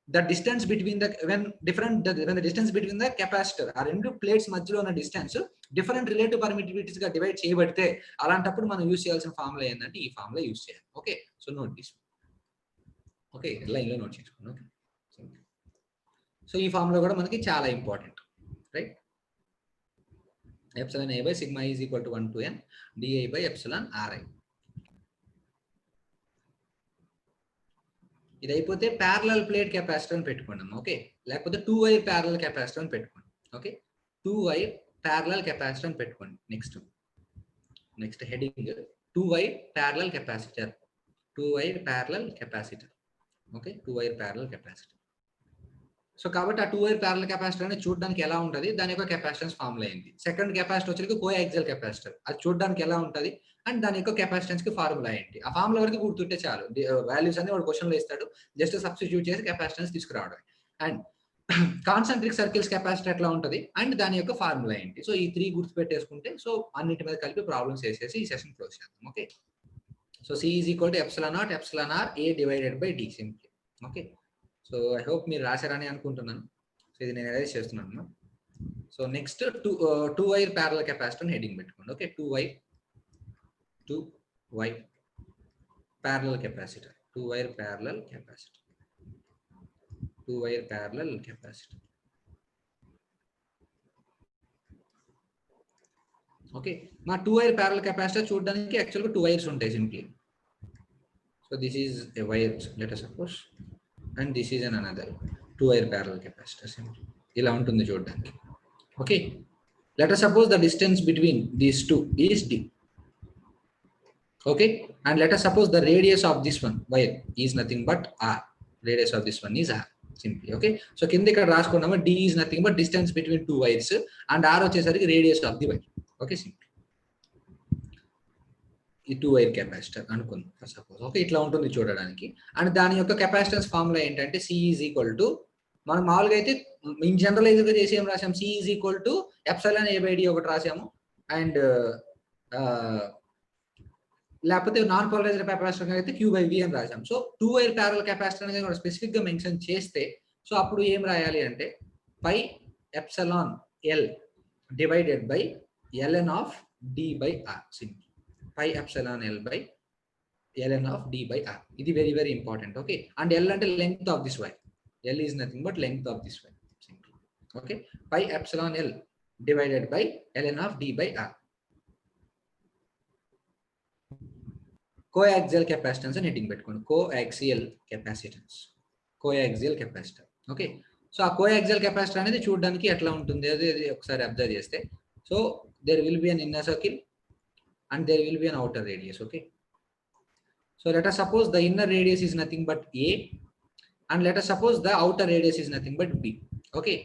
the distance between the when the distance between the capacitor ఆ రెండు plates మధ్యలో ఉన్న distance different relative పర్మిటివిటీస్ గా divide చేయబడితే అలాంటప్పుడు మనం use చేయాల్సిన formula ఏంటంటే ఈ ఫార్ములా యూజ్ చేయాలి. Okay, so note this. Okay, line లో నోట్ చేసుకోండి. ఓకే, సో ఈ ఫార్ములా కూడా మనకి చాలా important, right. Epsilon A by sigma is equal to 1 to n D I by epsilon R I. ఇది అయిపోతే ప్యారలల్ ప్లేట్ కెపాసిటర్ అని పెట్టుకోండి. ఓకే, లేకపోతే 2 వైర్ ప్యారలల్ కెపాసిటర్ అని పెట్టుకోండి. ఓకే, 2 వైర్ ప్యారలల్ కెపాసిటర్ అని పెట్టుకోండి. Next heading 2 wire parallel capacitor. 2 wire parallel capacitor. Okay, 2 wire parallel capacitor. So కాబట్టి ఆ 2 వైర్ ప్యారలల్ కెపాసిటర్ అనేది చూడడానికి ఎలా ఉంటుంది, దాని యొక్క కెపాసిటెన్స్ ఫార్ములా ఏంటి. సెకండ్ కెపాసిటర్ వచ్చేది కోయాక్సియల్ కెపాసిటర్, అది చూడడానికి ఎలా ఉంటుంది అండ్ దాని యొక్క కెపాసిటెన్స్ కి ఫార్ములా ఏంటి. ఆ ఫార్ములా వరకు గుర్తుంటే చాలు, వాల్యూస్ అన్ని వాడు క్వశ్చన్ లో ఇస్తాడు, జస్ట్ సబ్స్టిట్యూట్ చేసి కెపాసిటెన్స్ తీసుకురావడం. అండ్ కాన్సెంట్రిక్ సర్కిల్స్ కెపాసిటర్ ఎట్లా ఉంటుంది అండ్ దాని యొక్క ఫార్ములా ఏంటి. సో ఈ 3 గుర్తు పెట్టేసుకుంటే సో అన్నిటి మీద కలిపి ప్రాబ్లమ్స్ చేసేసి ఈ సెషన్ క్లోజ్ చేద్దాం. Okay, so C is equal to epsilon naught epsilon R A divided by D simply. Okay, so I hope మీరు రాశారని అనుకుంటున్నాను. సో ఇది నేను అరేంజ్ చేస్తున్నాను. So next 2 wire parallel capacitor heading పెట్టుకోండి. Okay, 2 wire parallel capacitor. 2 wire parallel capacitor. 2 wire parallel capacitor. Okay, మా 2 wire parallel capacitor చూడడానికి యాక్చువల్ గా 2 వైర్స్ ఉంటాయి simply. So this is a wire let us suppose and this is another 2 wire parallel capacitor simply. ఇలా ఉంటుంది చూడడానికి. Okay, let us suppose the distance between these two is d. Okay, and let us suppose the radius of this one wire is nothing but r. Radius of this one is r simply. Okay, so కింద ఇక్కడ రాసుకున్నాము d is nothing but distance between 2 wires and r వచ్చేసరికి radius of the wire. Okay, simply ఈ 2 wire capacitor అనుకుందాం for suppose. Okay, ఇట్లా ఉంటుంది చూడడానికి. And దాని యొక్క కెపాసిటెన్స్ ఫార్ములా ఏంటంటే సి ఈజ్ ఈక్వల్ టు, మనం మామూలుగా అయితే ఇన్ జనరలైజ్ గా చేసి ఏం రాసాము, C is equal to epsilon A by D ఒకటి రాసాము అండ్ లేకపోతే నాన్ పోలరైజ్డ్ కెపాసిటర్ అయితే క్యూ బై వి అని రాసాం. సో 2 వైర్ ప్యారలల్ కెపాసిటర్ అనేది కూడా స్పెసిఫిక్ గా మెన్షన్ చేస్తే సో అప్పుడు ఏం రాయాలి అంటే pi epsilon L divided by ln of d by r, simple. Pi epsilon L by ln of d by r. ఇది very very important. Okay, and L అంటే length of this wire. L is nothing but length of this wire, simple. Okay, pi epsilon L divided by ln of d by r. Coaxial capacitance అని heading పెట్టుకోండి. Coaxial capacitance, coaxial capacitor. Okay, so ఆ coaxial capacitor అనేది చూడడానికి ఎట్లా ఉంటుంది అది ఒకసారి observe చేస్తే, so there will be an inner circle and there will be an outer radius. Okay, so let us suppose the inner radius is nothing but a, and let us suppose the outer radius is nothing but b. Okay,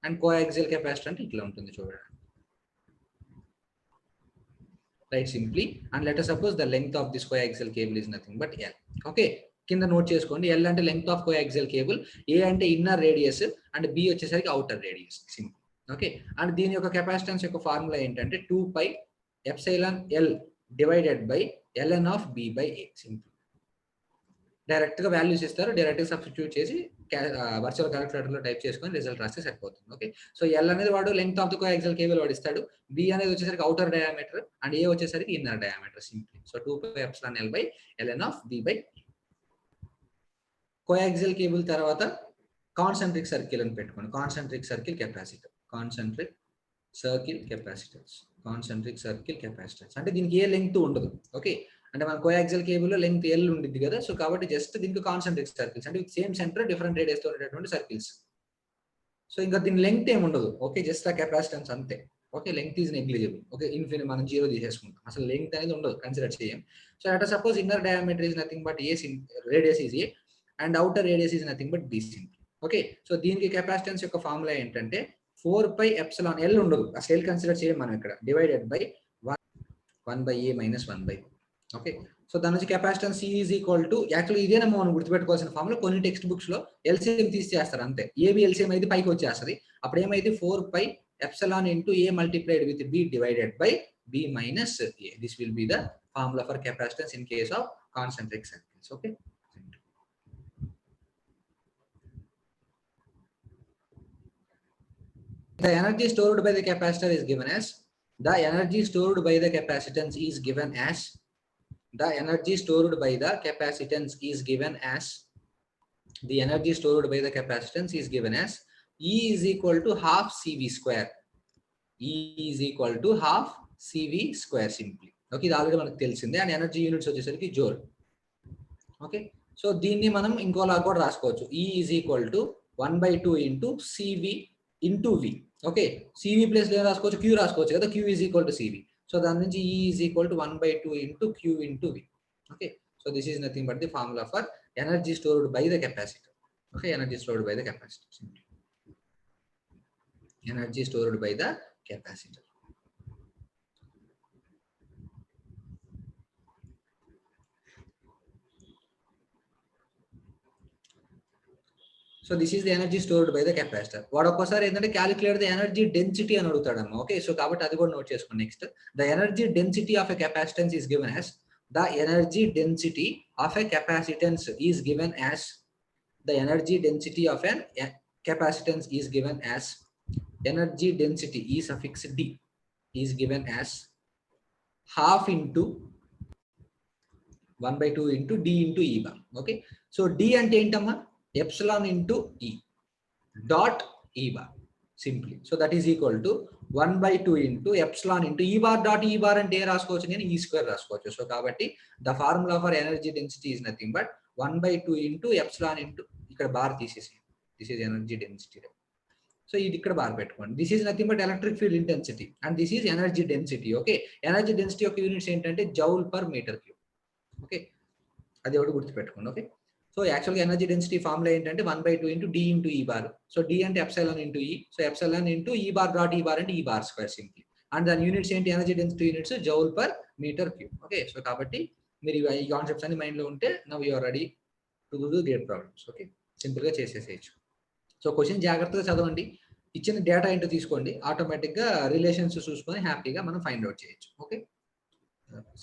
and coaxial capacitor ante itla untundi chudandi, right, simply. And let us suppose the length of this coaxial cable is nothing but l. Okay, కింద note చేసుకోండి. l అంటే length of coaxial cable, a అంటే inner radius, and b వచ్చేసరికి outer radius, simple. Okay, and దీని యొక్క capacitance యొక్క formula ఏంటంటే 2 pi epsilon L divided by ln of b by a, simple. Direct గా వాల్యూస్ ఇస్తారు, డైరెక్ట్ గా సబ్స్టిట్యూట్ చేసి వర్చువల్ క్యాలిక్యులేటర్ లో టైప్ చేసుకొని రిజల్ట్ రాస్తే సరిపోతుంది. ఓకే, సో L అనేది వాడు length of the coaxial cable వాడు ఇస్తాడు, B అనేది వచ్చేసరికి అవుటర్ డయామీటర్, అండ్ A వచ్చేసరికి inner diameter, simple. So 2 pi epsilon L by ln of b by coaxial cable. తర్వాత కాన్సెంట్రిక్ సర్కిల్ అని పెట్టుకోండి, concentric circle capacitor, concentric circle capacitors, concentric circle capacitors. అంటే దీనికి ఏ లెంగ్త్ ఉండదు. Okay, అంటే మన coaxial cable లో లెంగ్త్ ఎల్ ఉండిద్ది కదా, సో కాబట్టి జస్ట్ దీనికి కాన్సెంట్రిక్ సర్కిల్స్ అంటే సేమ్ సెంటర్ డిఫరెంట్ రేడియస్ తో ఉండేటువంటి సర్కిల్స్. సో ఇంకా దీని లెంగ్త్ ఏమి ఉండదు. ఓకే, జస్ట్ ఆ కెపాసిటెన్స్ అంతే. Okay, length is negligible. Okay, infinite మనం 0 తీసేసుకుంటాం, అసలు లెంగ్త్ అనేది ఉండదు, కన్సిడర్ చేయం. So at suppose inner diameter is nothing but A, radius is a, and outer radius is nothing but B, simple. Okay, so దీనికి capacitance యొక్క formula ఏంటంటే 4 pi epsilon L ఉండదు, ఆ సెల్ కన్సిడర్ చేయం మనం ఇక్కడ, divided by 1 by a minus 1 by. Okay, so దాని నుంచి capacitance C is equal to, actually ఇదేనా మనం గుర్తుపెట్టుకోవాల్సిన ఫార్ములా, కొన్ని టెక్స్ట్ బుక్స్ లో ఎల్సిఎం తీసేస్తారు అంతే, ఏబి ఎల్సిఎం అయితే పైకి వచ్చేస్తుంది. అప్పుడు ఏమైతే 4 pi epsilon into a multiplied with b divided by b minus a. This will be the formula for capacitance in case of concentric circuits. Okay, the energy stored by the capacitor is given as, the energy stored by the capacitance is given as, the energy stored by the capacitance is given as, the energy stored by the capacitance is given as E is equal to half CV square. E is equal to half CV square, simply. Okay, ఇది already మనకు తెలిసిందే, and energy units వచ్చేసరికి Jal. Okay, so దీన్ని మనం ఇంకోలా కూడా రాసుకోవచ్చు, E is equal to 1/2 into CV into V. Okay, CV place లో రాసుకోవచ్చు, Q రాసుకోవచ్చు కదా, Q is equal to CV. So దాని నుంచి E is equal to 1/2 into Q into V. Okay, so this is nothing but the formula for energy stored by the capacitor. Okay, energy stored by the capacitor, simply. Energy stored by the capacitor. So this is the energy stored by the capacitor. వాడు ఒక్కసారి ఏంటంటే calculate the energy density అని అడుగుతాడమ్మా. Okay, so కాబట్టి అది కూడా note చేసుకోండి. Next, the energy density of a capacitance is given as, the energy density of a capacitance is given as, the energy density of a capacitance is given as, energy density E suffix D is given as half into 1/2 into D into E bar. Okay, so D అంటే ఏంటమ్మా, epsilon into E dot E bar, simply. So that is equal to 1/2 into epsilon into E bar dot E bar అంటే ఏ రాసుకోవచ్చు, నేను E square రాసుకోవచ్చు. So కాబట్టి the formula for energy density is nothing but 1/2 into epsilon into, ఇక్కడ bar తీసేసి, this is energy density. So ఇది ఇక్కడ bar పెట్టుకోండి, this is nothing but electric field intensity, and this is energy density. Okay, energy density యొక్క units ఏంటంటే joule per metre cube. Okay, అది ఒకటి గుర్తుపెట్టుకోండి. ఓకే, సో యాక్చువల్గా ఎనర్జీ డెన్సిటీ ఫార్ములా ఏంటంటే 1/2 into D into E bar. So D అంటే epsilon into E, so epsilon into E bar dot E bar అంటే E bar square, simply. And దాని units ఏంటి, energy density units joule per metre cube. Okay, so కాబట్టి మీరు ఈ concepts అన్ని mind లో ఉంటే now you are ready to do the great problems. Okay, simple గా చేసేసేయచ్చు. సో క్వశ్చన్ జాగ్రత్తగా చదవండి, ఇచ్చిన డేటా ఏంటో తీసుకోండి, ఆటోమేటిక్ గా రిలేషన్స్ చూసుకొని హ్యాపీగా మనం ఫైండ్ అవుట్ చేయొచ్చు. Okay,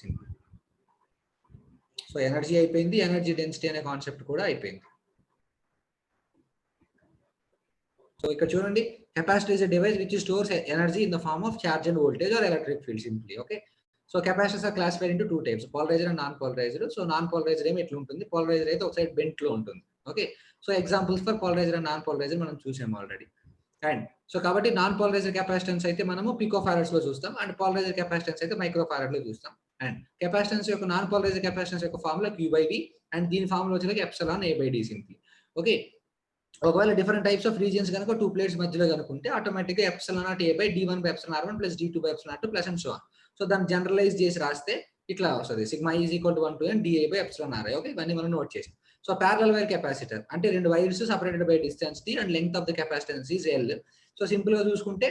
simple. సో ఎనర్జీ అయిపోయింది, ఎనర్జీ డెన్సిటీ అనే కాన్సెప్ట్ కూడా అయిపోయింది. సో ఇక్కడ చూడండి, capacitor is a device which stores energy in the form of charge and voltage or electric field simply. Okay, so capacitors are classified into 2 types, polarized and non polarized. So non polarized ఏమి ఎట్లా ఉంటుంది, polarised అయితే ఒక side bent లో ఉంటుంది. Okay, so examples for polarized and non polarized మనం చూసాము already. And so కాబట్టి నాన్ పోలరైజ్డ్ కెపాసిటెన్స్ అయితే మనము పికో ఫారడ్స్ లో చూస్తాం, అండ్ పోలరైజ్డ్ కెపాసిటెన్స్ అయితే మైక్రో ఫారడ్ లో చూస్తాం. అండ్ కెపాసిటెన్స్ యొక్క నాన్ పోలరైజ్డ్ కెపాసిటెన్స్ యొక్క ఫార్ములా Q/V, అండ్ దీని ఫార్ములా వచ్చేసరికి ఎప్సిలాన్ A/D సింప్లీ. ఓకే, ఒకవేళ డిఫరెంట్ టైప్స్ ఆఫ్ రీజియన్స్ కనుక 2 ప్లేట్స్ మధ్యలో కనుకుంటే ఆటోమేటిక్ గా epsilon naught A/D1/εr1 plus D2/εr2 plus and so on. So దాన్ని జనరలైజ్ చేసి రాస్తే ఇట్లా వస్తుంది, sigma is equal to 1 to n dA/εr. Okay, ఇవన్నీ మనం నోట్ చేసాం. సో ప్యారలల్ వైర్ కెపాసిటర్ అంటే రెండు wires separated by distance d and length of the capacitance is L. So simple గా చూసుకుంటే,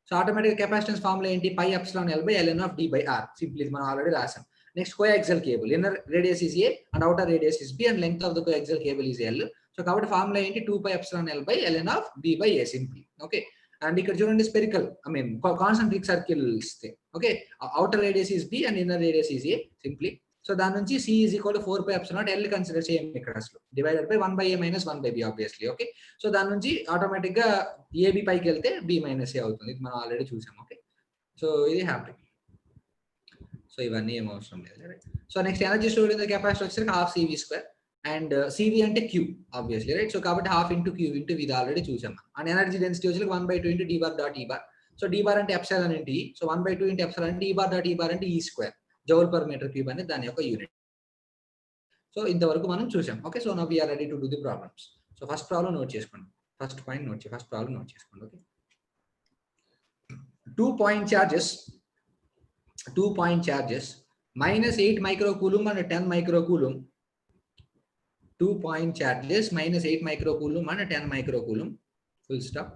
సో ఆటోమేటిక్ కెపాసిటెన్స్ ఫార్ములా ఏంటి, pi epsilon L/ln of D/r. Simply మనం already రాసాం. Next coaxial cable, inner radius is A and outer radius is B and length of the coaxial cable is L. So కాబట్టి formula ఏంటి, 2πε/L/ln of B/A simply. Okay, and ఇక్కడ చూడండి spherical concentric circles. Okay, outer radius is B and inner radius is A simply. So దాని నుంచి C is equal to 4πε0 consider చేయండి ఇక్కడ అసలు, divided by 1/A minus 1/B obviously. Okay, so దాని నుంచి automatic గా AB పైకి వెళ్తే B మైనస్ A అవుతుంది, ఇది మనం ఆల్రెడీ చూసాం. ఓకే, సో ఇది హ్యాపీ. సో ఇవన్నీ ఏం అవసరం లేదు. So next energy stored in the capacitor వచ్చేసరికి ½ CV², అండ్ CV అంటే Q ఆబ్వియస్లీ, రైట్. సో కాబట్టి ½ into Q into V already చూసాం. అండ్ ఎనర్జీ డెన్సిటీ వచ్చేసరికి 1/2 into d bar dot E bar. So d bar అంటే epsilon into E, so 1/2 into epsilon అంటే E bar dot E bar అంటే E², joule per metre cube అనేది దాని యొక్క unit. So ఇంతవరకు మనం చూసాం. Okay, so now we are ready to do the problems. So first problem note చేసుకోండి, first point note చేయండి, ఫస్ట్ ప్రాబ్లం నోట్ చేసుకోండి. Okay, 2 point charges minus 8 microcoulomb and 10 microcoulomb. 2 point charges minus 8 microcoulomb and 10 microcoulomb. Full stop.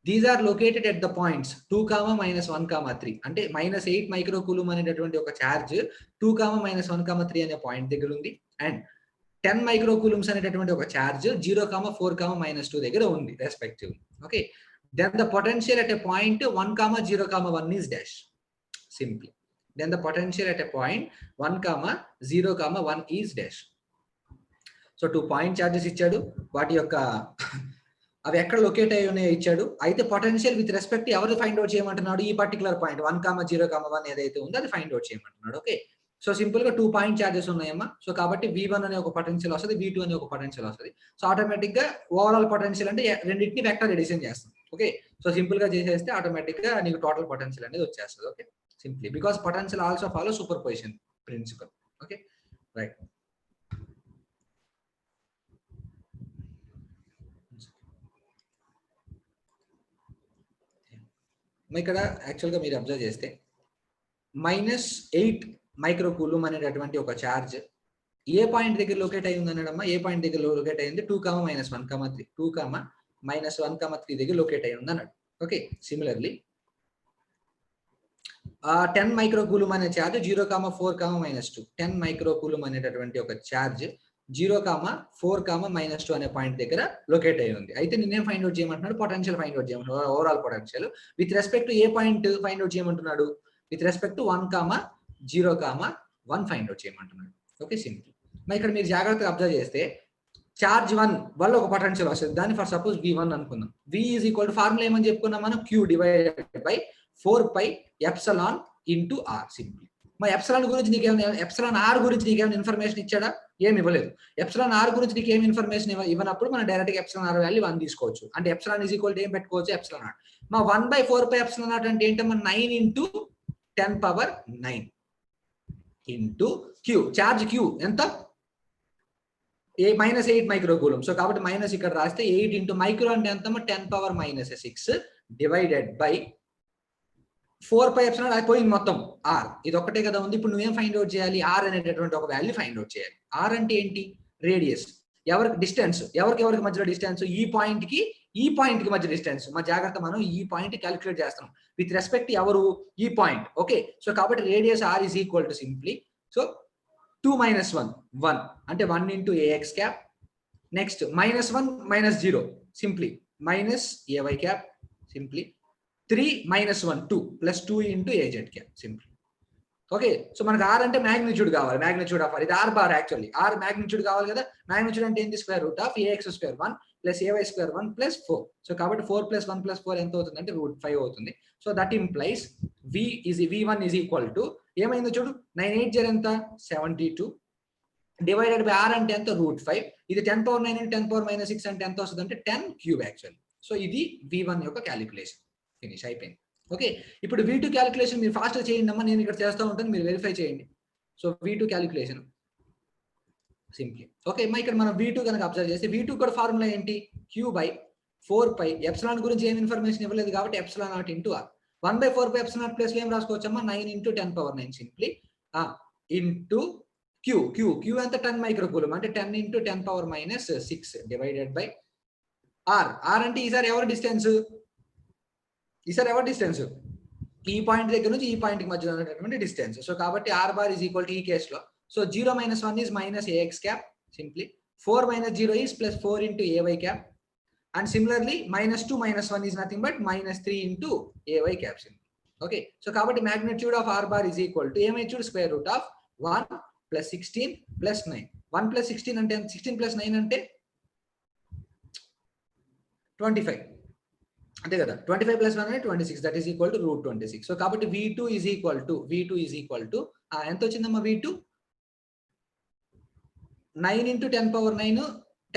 These are located at the points 2, -1, 3. అంటే -8 microcoulomb అనేటటువంటి ఒక charge 2, -1, 3 అనే point దగ్గర ఉంది, and 10 మైక్రోకూలుమ్స్ అనేటటువంటి ఒక ఛార్జ్ 0, 4, -2 దగ్గర ఉంది respective. Okay, then the potential at a point 1, 0, 1 is dash. Simply, then the potential at a point 1, 0, 1 is dash. So 2 point charges ఇచ్చాడు, వాటి యొక్క అవి ఎక్కడ లొకేట్ అయ్యి ఉన్నాయో ఇచ్చాడు. అయితే పొటెన్షియల్ విత్ రెస్పెక్ట్ ఎవరు ఫైండ్ అవుట్ చేయమంటున్నాడు, ఈ పర్టికులర్ పాయింట్ 1, 0, 1 ఏదైతే ఉందో అది ఫైండ్ అవుట్ చేయమంటున్నాడు. ఓకే, సో సింపుల్ గా 2 point చార్జెస్ ఉన్నాయమ్మా. సో కాబట్టి V1 అనే ఒక పొటెన్షియల్ వస్తుంది, V2 అనే ఒక పొటెన్షియల్ వస్తుంది. సో ఆటోమేటిక్ గా ఓవరాల్ పొటెన్షియల్ అంటే రెండింటిని వెక్టర్ ఎడిషన్ చేస్తాం. ఓకే, సో సింపుల్ గా చేసేస్తే ఆటోమేటిక్ గా నీకు టోటల్ పొటెన్షియల్ అనేది వచ్చేస్తుంది. Okay, simply because potential also follow superposition principle. Okay, right. ఇక్కడ యాక్చువల్గా మీరు అబ్జర్వ్ చేస్తే -8 మైక్రోకూలుమ్ అనేటటువంటి ఒక ఛార్జ్ ఏ పాయింట్ దగ్గర లొకేట్ అయి ఉంది అనడమ్మా, ఏ పాయింట్ దగ్గర లొకేట్ అయింది, 2, -1, 3, 2, -1, 3 దగ్గర లొకేట్ అయి ఉంది అన్నాడు. ఓకే, సిమిలర్లీ 10 మైక్రోకూలుమ్ అనే ఛార్జ్ 0, 4, -2. 10 మైక్రోకూలుమ్ అనేటటువంటి ఒక ఛార్జ్ 0, 4, -2 అనే పాయింట్ దగ్గర లొకేట్ అయి ఉంది. అయితే నేనేం ఫైండ్ అవుట్ చేయమంటున్నాడు, పొటెన్షియల్ ఫైండ్ అవుట్ చేయమంటున్నాడు, overall potential with respect A point find out చేయమంటున్నాడు, విత్ రెస్పెక్ట్ 1, 0, 1 ఫైండ్ అవుట్ చేయమంటున్నాడు. Okay, simple. మరి ఇక్కడ మీరు జాగ్రత్తగా అబ్జర్వ్ చేస్తే చార్జ్ 1 వల్ల ఒక పొటెన్షియల్ వస్తుంది, దాన్ని ఫర్ సపోజ్ V1 అనుకుందాం. V is equal to formula ఏమని చెప్పుకున్నాం మనం, Q divided by 4πε into R. Simple. మరి ఎప్సిలాన్ గురించి నీకేమైనా, ఎప్సిలాన్ R గురించి నీకేమైనా ఇన్ఫర్మేషన్ ఇచ్చాడా, ఏమి ఇవ్వలేదు. ఎప్సిలాన్ R గురించి నీకు ఏమి ఇన్ఫర్మేషన్ ఇవ్వనప్పుడు మనం డైరెక్ట్ గా ఎప్సిలాన్ R వాల్యూ 1 తీసుకోవచ్చు. అంటే ఎప్సిలాన్ ఈజ్ ఈక్వల్ టు ఏం పెట్టుకోవచ్చు, ఎప్సిలాన్ R. మా 1/4πε అంటే ఏంటమ్మా, 9 into 10⁻9 into Q. Charge Q ఎంత, -8 మైక్రోకూలుమ్. సో కాబట్టి మైనస్ ఇక్కడ రాస్తే 8 into మైక్రో అంటే ఎంత, 10⁻⁶ డివైడెడ్ బై 4πε అది పోయింది మొత్తం R. ఇది ఒక్కటే కదా ఉంది. ఇప్పుడు నువ్వేం ఫైండ్ అవుట్ చేయాలి, R అనేటటువంటి ఒక వాల్యూ ఫైండ్ అవుట్ చేయాలి. R అంటే ఏంటి, రేడియస్. ఎవరికి డిస్టెన్స్, ఎవరికి మధ్యలో డిస్టెన్స్, ఈ పాయింట్ కి మధ్య డిస్టెన్స్. మా జాగ్రత్త, మనం ఈ పాయింట్ క్యాలిక్యులేట్ చేస్తున్నాం విత్ రెస్పెక్ట్ ఎవరు, ఈ పాయింట్. ఓకే, సో కాబట్టి radius R is equal to simply, so 2 - 1 1 అంటే 1 into AX cap. Next -1 - 0 simply -AY cap simply. 3 - 1 2 + 2 into AZ cap simply. Okay, so మనకు ఆర్ అంటే మ్యాగ్నిట్యూడ్ కావాలి, మ్యాగ్నిట్యూడ్ ఆఫ్ ఆర్, ఇది R bar actually, R magnitude కావాలి కదా. Magnitude అంటే ఏంటి, square root of a x square 1 plus a y square 1 plus 4. So కాబట్టి 4 + 1 + 4 ఎంత అవుతుంది అంటే √5 అవుతుంది. So that implies v1 is equal to ఏమైందో చూడు, 980 ఎంత 72 డివైడెడ్ బై ఆర్ అంటే ఎంత √5. ఇది 10⁻9 అంటే 10⁻6 అంటే ఎంత వస్తుంది అంటే 10 క్యూబ్ యాక్చువల్లీ. సో ఇది v1 యొక్క క్యాలిక్యులేషన్, ఫినిష్ అయిపోయింది. ఓకే, ఇప్పుడు v2 క్యాలిక్యులేషన్ మీరు ఫాస్ట్గా చేయండి అమ్మా, నేను ఇక్కడ చేస్తూ ఉంటాను, మీరు వెరిఫై చేయండి. So v2 calculation simply. Okay అమ్మా, ఇక్కడ మనం v2 కనుక అబ్జర్వ్ చేస్తే v2 కూడా ఫార్ములా ఏంటి, q/4π. ఎప్సిలాన్ గురించి ఏం ఇన్ఫర్మేషన్ ఇవ్వలేదు కాబట్టి ε0 ఇంటూ ఆర్. 1/4π ε0 ప్లస్ ఏం రాసుకోవచ్చమ్మా, 9 × 10⁻9 సింప్లీ ఇంటూ q ఎంత 10 మైక్రోకూలం అంటే 10 × 10⁻6 డివైడెడ్ బై ఆర్. ఆర్ అంటే ఈసారి ఎవరి డిస్టెన్స్, ఈ పాయింట్ దగ్గర నుంచి ఈ పాయింట్ కి మధ్యలో ఉన్నటువంటి డిస్టెన్స్. సో కాబట్టి R bar is equal to ఈ కేసులో, so 0 - 1 is -ax cap simply, 4 - 0 is +4 × ay cap, and similarly -2 - 1 is nothing but -3 × ay cap simply. Okay, so కాబట్టి magnitude of R bar is equal to ఏమైతే square root of 1 + 16 + 9. 1 + 16 అంటే 16 + 9 అంటే 25 అంతే కదా, 25 + 1 అంటే 26, that is equal to √26. So కాబట్టి v2 is equal to ఎంత వచ్చిందమ్మా, v2 9 × 10⁻9,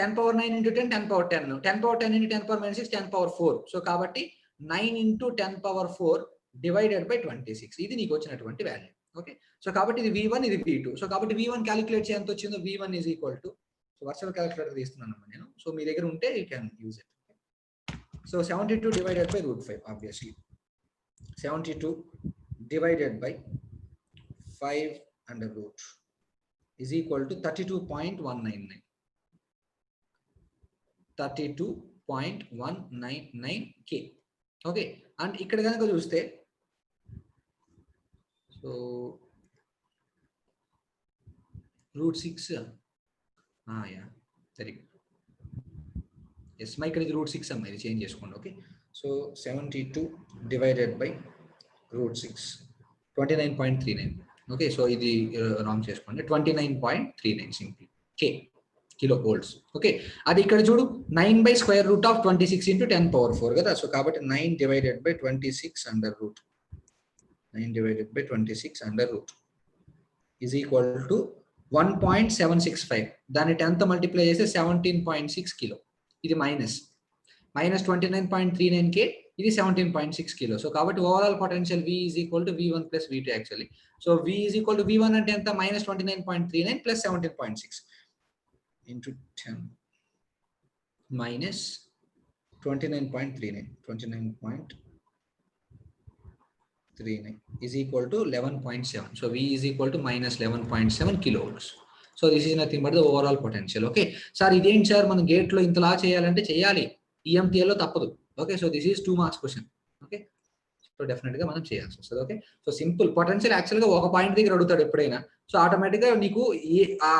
10⁻9 × 10 10⁻10, 10⁻10 × 10⁻6 10⁻4. సో కాబట్టి 9 × 10⁻4 డివైడెడ్ బై 26, ఇది నీకు వచ్చినటువంటి వాల్యూ. ఓకే, సో కాబట్టి ఇది v1, ఇది v2. సో కాబట్టి v1 క్యాలిక్యులేట్ చేయ ఎంత వచ్చిందో, v1 is equal to, so virtual calculator తీస్తున్నాను నేను, సో మీ దగ్గర ఉంటే you can use it. So 72 divided by √5, obviously 72 divided by 5 under root is equal to 32.199, 32.199k. Okay, and ఇక్కడ కనుక చూస్తే, so √6 yeah very good. Yes మా ఇక్కడ ఇది √6 అమ్మా, ఇది చేంజ్ చేసుకోండి. Okay, so 72 divided by √6 29.39. Okay, so ఇది రాంగ్ చేసుకోండి, 29.39 సింప్లీ కిలో వోల్ట్స్. ఓకే, అది ఇక్కడ చూడు 9/√26 × 10⁻4 కదా. సో కాబట్టి 9 divided by 26 under root, 9 divided by 26 under root is equal to 1.765. దాన్ని 10తో మల్టిప్లై చేస్తే 17.6 కిలో. ఇది -29.39k, ఇది 17.6 కిలో. సో కాబట్టి overall potential V is equal to V1 + V2 actually. So V is equal to V1 అంటే ఎంత, -29.39 + 17.6 into 10 minus 29.39, 29.39 is equal to 11.7. So V is equal to -11.7 kilojoules. So this is nothing but the overall potential. Okay sir, ఇదేంటి sir మనం gate లో ఇంతలా చేయాలంటే చేయాలి, ఈఎంటీఏలో తప్పదు. Okay, so this is 2 marks question. Okay, so definite గా మనం చేయాల్సి వస్తుంది. Okay, so simple potential actual గా ఒక పాయింట్ దగ్గర అడుగుతాడు ఎప్పుడైనా. సో ఆటోమేటిక్ గా నీకు ఆ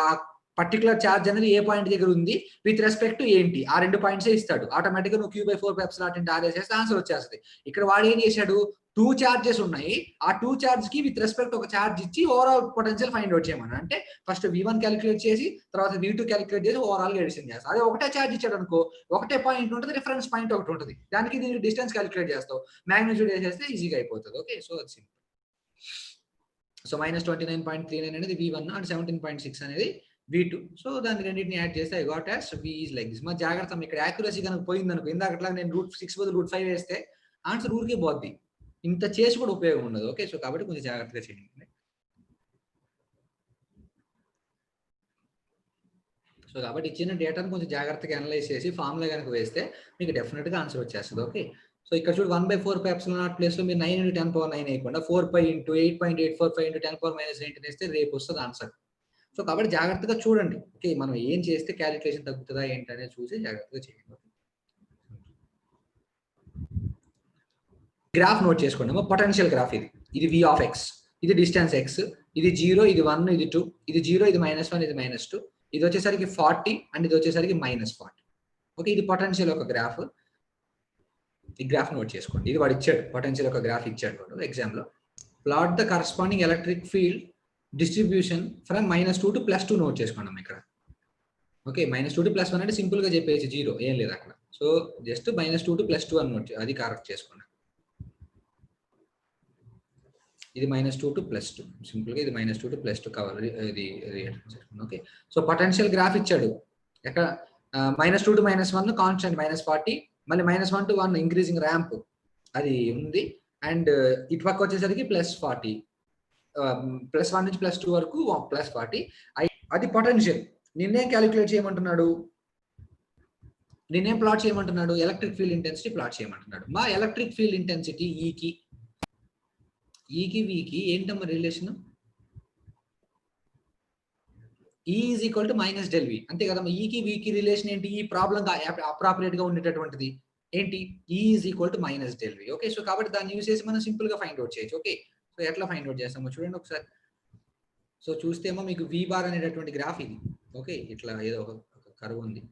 పర్టికులర్ ఛార్జ్ అనేది ఏ పాయింట్ దగ్గర ఉంది విత్ రెస్పెక్ట్ ఏంటి, ఆ 2 పాయింట్సే ఇస్తాడు. ఆటోమేటిక్ గా నువ్వు q/4πε0 r చేస్తే ఆన్సర్ వచ్చేస్తుంది. ఇక్కడ వాడు ఏం చేశాడు, 2 చార్జెస్ ఉన్నాయి, ఆ 2 చార్జ్ కి విత్ రెస్పెక్ట్ ఒక చార్జ్ ఇచ్చి ఓవరాల్ పొటెన్షియల్ ఫైండ్ అవుట్ చేయమని. అంటే ఫస్ట్ v1 క్యాలిక్యులేట్ చేసి తర్వాత v2 క్యాలిక్యులేట్ చేసి ఓవరాల్ గా ఎడిషన్ చేస్తావు. అదే ఒకటే చార్జ్ ఇచ్చాడు అనుకో, ఒకటే పాయింట్ ఉంటుంది, రిఫరెన్స్ పాయింట్ ఒకటి ఉంటుంది, దానికి దీనికి డిస్టెన్స్ క్యాలిక్యులేట్ చేస్తావు, మ్యాగ్నిట్యూడ్ వేసేస్తే ఈజీగా అయిపోతుంది. ఓకే, సో అది సింపుల్. సో -29.39 అనేది v1 అండ్ 17.6 అనేది v2. సో దాన్ని రెండింటిని యాడ్ చేస్తే I got as v is like this. మా జాగ్రత్త, ఇక్కడ యాక్యురసీ కనుక పోయింది అనుకో, ఇందాకట్లా నేను √6 బదులు √5 వేస్తే ఆన్సర్ ఊరికే పోద్ది, ఇంత చేసి కూడా ఉపయోగం ఉండదు. ఓకే, సో కాబట్టి కొంచెం జాగ్రత్తగా చేయండి. సో కాబట్టి ఇచ్చిన డేటాను కొంచెం జాగ్రత్తగా అనలైజ్ చేసి ఫార్ములా కనుక వేస్తే మీకు డెఫినెట్ గా ఆన్సర్ వచ్చేస్తుంది. ఓకే, సో ఇక్కడ చూడు 1/4πε0 ప్లేస్ లో మీరు 9 × 10⁻9 వేయకుండా 4π × 8.845 × 10⁻19 వేస్తే రేపు వస్తుంది ఆన్సర్. సో కాబట్టి జాగ్రత్తగా చూడండి. ఓకే, మనం ఏం చేస్తే క్యాలిక్యులేషన్ తగ్గుతుందా ఏంటనేది చూసి జాగ్రత్తగా చేయండి. గ్రాఫ్ నోట్ చేసుకోండి, పొటెన్షియల్ గ్రాఫ్ ఇది v ఆఫ్ x, ఇది డిస్టెన్స్ x, ఇది 0, ఇది 1, ఇది 2, ఇది 0, ఇది -1, ఇది -2, ఇది వచ్చేసరికి 40 అండ్ ఇది వచ్చేసరికి -40. ఓకే, ఇది పొటెన్షియల్ యొక్క గ్రాఫ్. ఈ గ్రాఫ్ నోట్ చేసుకోండి, ఇది వాడు ఇచ్చాడు, పొటెన్షియల్ యొక్క గ్రాఫ్ ఇచ్చాడు వాడు ఎగ్జామ్ లో. Plot the corresponding electric field distribution from -2 to +2 note చేసుకున్నాం ఇక్కడ. ఓకే, -2 to +1 అంటే సింపుల్ గా చెప్పేసి 0 ఏం లేదు అక్కడ. సో జస్ట్ -2 to +2 అని నోట్ అది కరెక్ట్ చేసుకున్నాం. ఇది -2 to +2 సింపుల్ గా ఇది -2 to +2 కవర్ ఇది ఓకే. సో పొటెన్షియల్ గ్రాఫ్ ఇచ్చాడు ఎక్కడ -2 to -1 కాన్స్టెంట్ -40, మళ్ళీ -1 to 1 ఇంక్రీజింగ్ ర్యాంప్ అది ఉంది. అండ్ ఇటు పక్క వచ్చేసరికి +40, +1 నుంచి +2 వరకు +40. అది పొటెన్షియల్. నిన్నేం క్యాలిక్యులేట్ చేయమంటున్నాడు, నిన్నేం ప్లాట్ చేయమంటున్నాడు, ఎలక్ట్రిక్ ఫీల్డ్ ఇంటెన్సిటీ ప్లాట్ చేయమంటున్నాడు. మా ఎలక్ట్రిక్ ఫీల్డ్ ఇంటెన్సిటీ ఈకి వీకి ఏంటమ్మా relation? E is equal to -∆V అంతే కదమ్మా. ఈకి వీకి రిలేషన్ ఏంటి? ఈ ప్రాబ్లం అప్రాపరియేట్ గా ఉండేటటువంటిది ఏంటి? E is equal to -∆V. Okay, so కాబట్టి దాన్ని యూజ్ చేసి మనం సింపుల్ గా ఫైండ్ అవుట్ చేయొచ్చు. ఓకే, సో ఎట్లా ఫైండ్ అవుట్ చేస్తామో చూడండి ఒకసారి. సో చూస్తేమో మీకు V బార్ అనేటటువంటి గ్రాఫ్ ఇది. ఓకే, ఇట్లా ఏదో ఒక కర్వ్ ఉంది.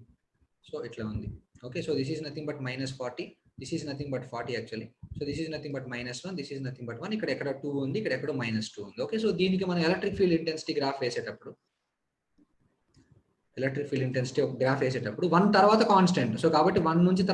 సో ఇట్లా ఉంది. Okay, so this is nothing but -40, this is nothing but 40 actually. So this is nothing but -1, this is nothing but 1. ఇక్కడ ఎక్కడ 2 ఉంది, ఇక్కడ ఎక్కడో -2 ఉంది. ఓకే, సో దీనికి మనం ఎలక్ట్రిక్ ఫీల్డ్ ఇంటెన్సిటీ గ్రాఫ్ వేసేటప్పుడు ఒక గ్రాఫ్ వేసేటప్పుడు 1 తర్వాత కాన్స్టెంట్. సో కాబట్టి 1 నుంచి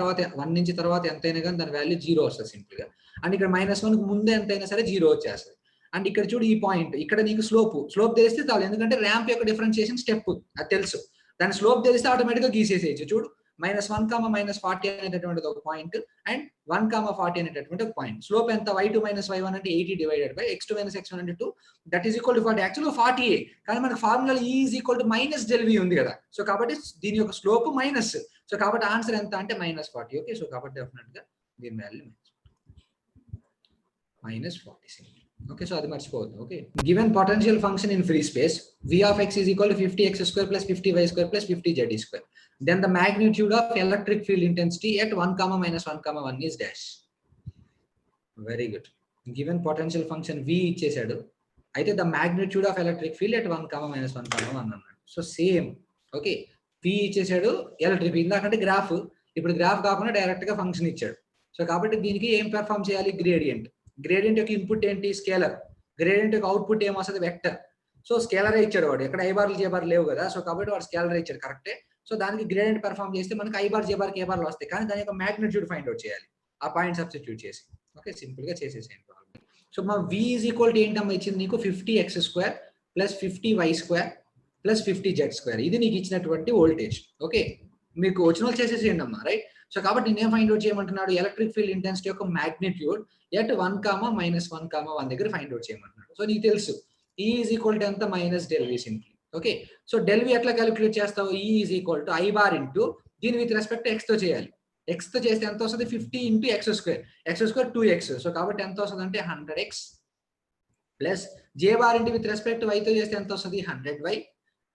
తర్వాత ఎంతైనా కానీ దాని వాల్యూ 0 వస్తుంది సింపుల్ గా. అండ్ ఇక్కడ -1 కు ముందే ఎంతైనా సరే 0 వచ్చేస్తుంది. అండ్ ఇక్కడ చూడు ఈ పాయింట్, ఇక్కడ నీకు స్లోప్ తెలిస్తే చాలు, ఎందుకంటే ర్యాంప్ యొక్క డిఫరెన్షియేషన్ స్టెప్ అది తెలుసు. దాని స్లోప్ తెలిస్తే ఆటోమేటిక్ గా గీసేసేయచ్చు. చూడు -1, -40 అనేటటువంటిది ఒక పాయింట్, అండ్ 1, 40 అనేటటువంటి ఒక పాయింట్. స్లోప్ ఎంత? y2 - y1 అంటే 80 డివైడెడ్ బై x2 - x1 అంటే 2, దట్ ఈస్ ఈక్వల్ టు 40. యాక్చువల్గా 40, కానీ మనకు formula E is equal to -∆V ఉంది కదా. సో కాబట్టి దీని యొక్క స్లోప్ మైనస్. సో కాబట్టి ఆన్సర్ ఎంత అంటే -40. ఓకే, సో కాబట్టి డెఫినెట్ గా దీని వాల్యూ -40. ఓకే, సో అది మర్చిపోవద్దు. Okay, given potential function in free space V of x is equal to 50x² + 50y² + 50z². Then the magnitude of electric field intensity at 1, -1, 1 is dash. Very good. Given potential function V ఇచ్చేసాడు, అయితే the magnitude of electric field at 1, -1, 1 అన్నాడు. So same. Okay, V ఇచ్చేసాడు, electric field ఇందాకంటే graph, ఇప్పుడు graph కాకుండా direct గా function ఇచ్చాడు. So కాబట్టి దీనికి ఏం పెర్ఫార్మ్ చేయాలి? గ్రేడియంట్ యొక్క ఇన్పుట్ ఏంటి? స్కేలర్. గ్రేడియంట్ యొక్క అవుట్పుట్ ఏమొస్తుంది? వెక్టర్. సో స్కేలరే ఇచ్చాడు వాడు, ఎక్కడ ఐ బార్లు జే బార్ లేవు కదా. సో కాబట్టి వాడు స్కేలర్ ఇచ్చాడు కరెక్టే. సో దానికి గ్రేడియంట్ పెర్ఫార్మ్ చేస్తే మనకి ఐ బార్, జే బార్, కే బార్లు వస్తాయి, కానీ దాని యొక్క మ్యాగ్నిట్యూడ్ ఫైండ్ అవుట్ చేయాలి ఆ పాయింట్ సబ్స్టిట్యూట్ చేసి. ఓకే, సింపుల్ గా చేసేసేయండి. సో మా V ఈజ్ ఈక్వల్ టు ఏంటమ్మా ఇచ్చింది నీకు? 50x² + 50y² + 50z². ఇది నీకు ఇచ్చినటువంటి వోల్టేజ్. ఓకే, మీకు వచ్చిన వాళ్ళు చేసేసేయండి అమ్మా, రైట్. సో కాబట్టి నేను ఫైండ్ అవుట్ చేయమంటున్నాడు ఎలక్ట్రిక్ ఫీల్డ్ ఇంటెన్సిటీ యొక్క మ్యాగ్నిట్యూడ్ ఎట్ 1, -1, 1 దగ్గర ఫైండ్ అవుట్ చేయమంటున్నాడు. సో నీకు తెలుసు E ఈజ్ ఈక్వల్ టు ఎంత? -∆V simply. Okay, so ∆V ఎట్లా క్యాలిక్యులేట్ చేస్తావు? E is equal to I bar into దీని విత్ రెస్పెక్ట్ x తో చేయాలి. x తో చేస్తే ఎంత వస్తుంది? 50 × x², 2x. సో కాబట్టి ఎంత వస్తుంది అంటే 100x plus j bar into with respect y తో చేస్తే ఎంత వస్తుంది? 100y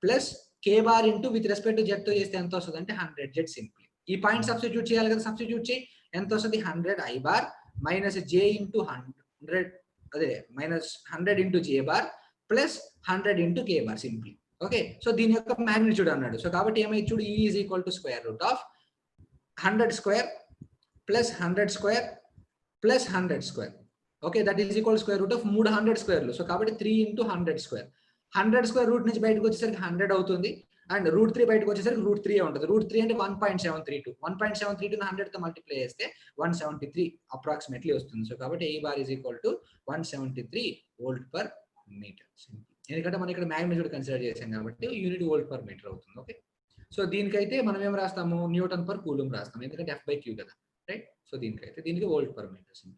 plus k bar into with respect z తో చేస్తే ఎంత వస్తుంది అంటే 100z సింప్లీ. ఈ పాయింట్ సబ్స్టిట్యూట్ చేయాలి కదా, సబ్స్టిట్యూట్ చేయి. ఎంత వస్తుంది? 100I బార్ - j × 100, అదే -100 × j bar plus 100 × k bar simply. Okay, so దీని యొక్క మ్యాగ్నిట్యూడ్ అన్నాడు. సో కాబట్టి ఏమైతే చూడు, E is equal to √100² + 100² + 100². Okay, that is equal √3 100². So కాబట్టి 3 × 100². 100² రూట్ నుంచి బయటకు వచ్చేసరికి 100 అవుతుంది, అండ్ √3 బయటకు వచ్చేసరికి √3 ఉంటుంది. √3 అంటే 1.732. 1.732 100 తో మల్టిప్లై చేస్తే 173 అప్రాక్సిమేట్లీ వస్తుంది. సో కాబట్టి A bar is equal to 173 V/m. ఎందుకంటే మనం ఇక్కడ మ్యాగ్నిట్యూడ్ కన్సిడర్ చేసాం కాబట్టి యూనిట్ V/m అవుతుంది. ఓకే, సో దీనికైతే మనం ఏం రాస్తాము? N/Coulomb రాస్తాము, ఎందుకంటే F/Q కదా, రైట్. సో దీనికి V/m.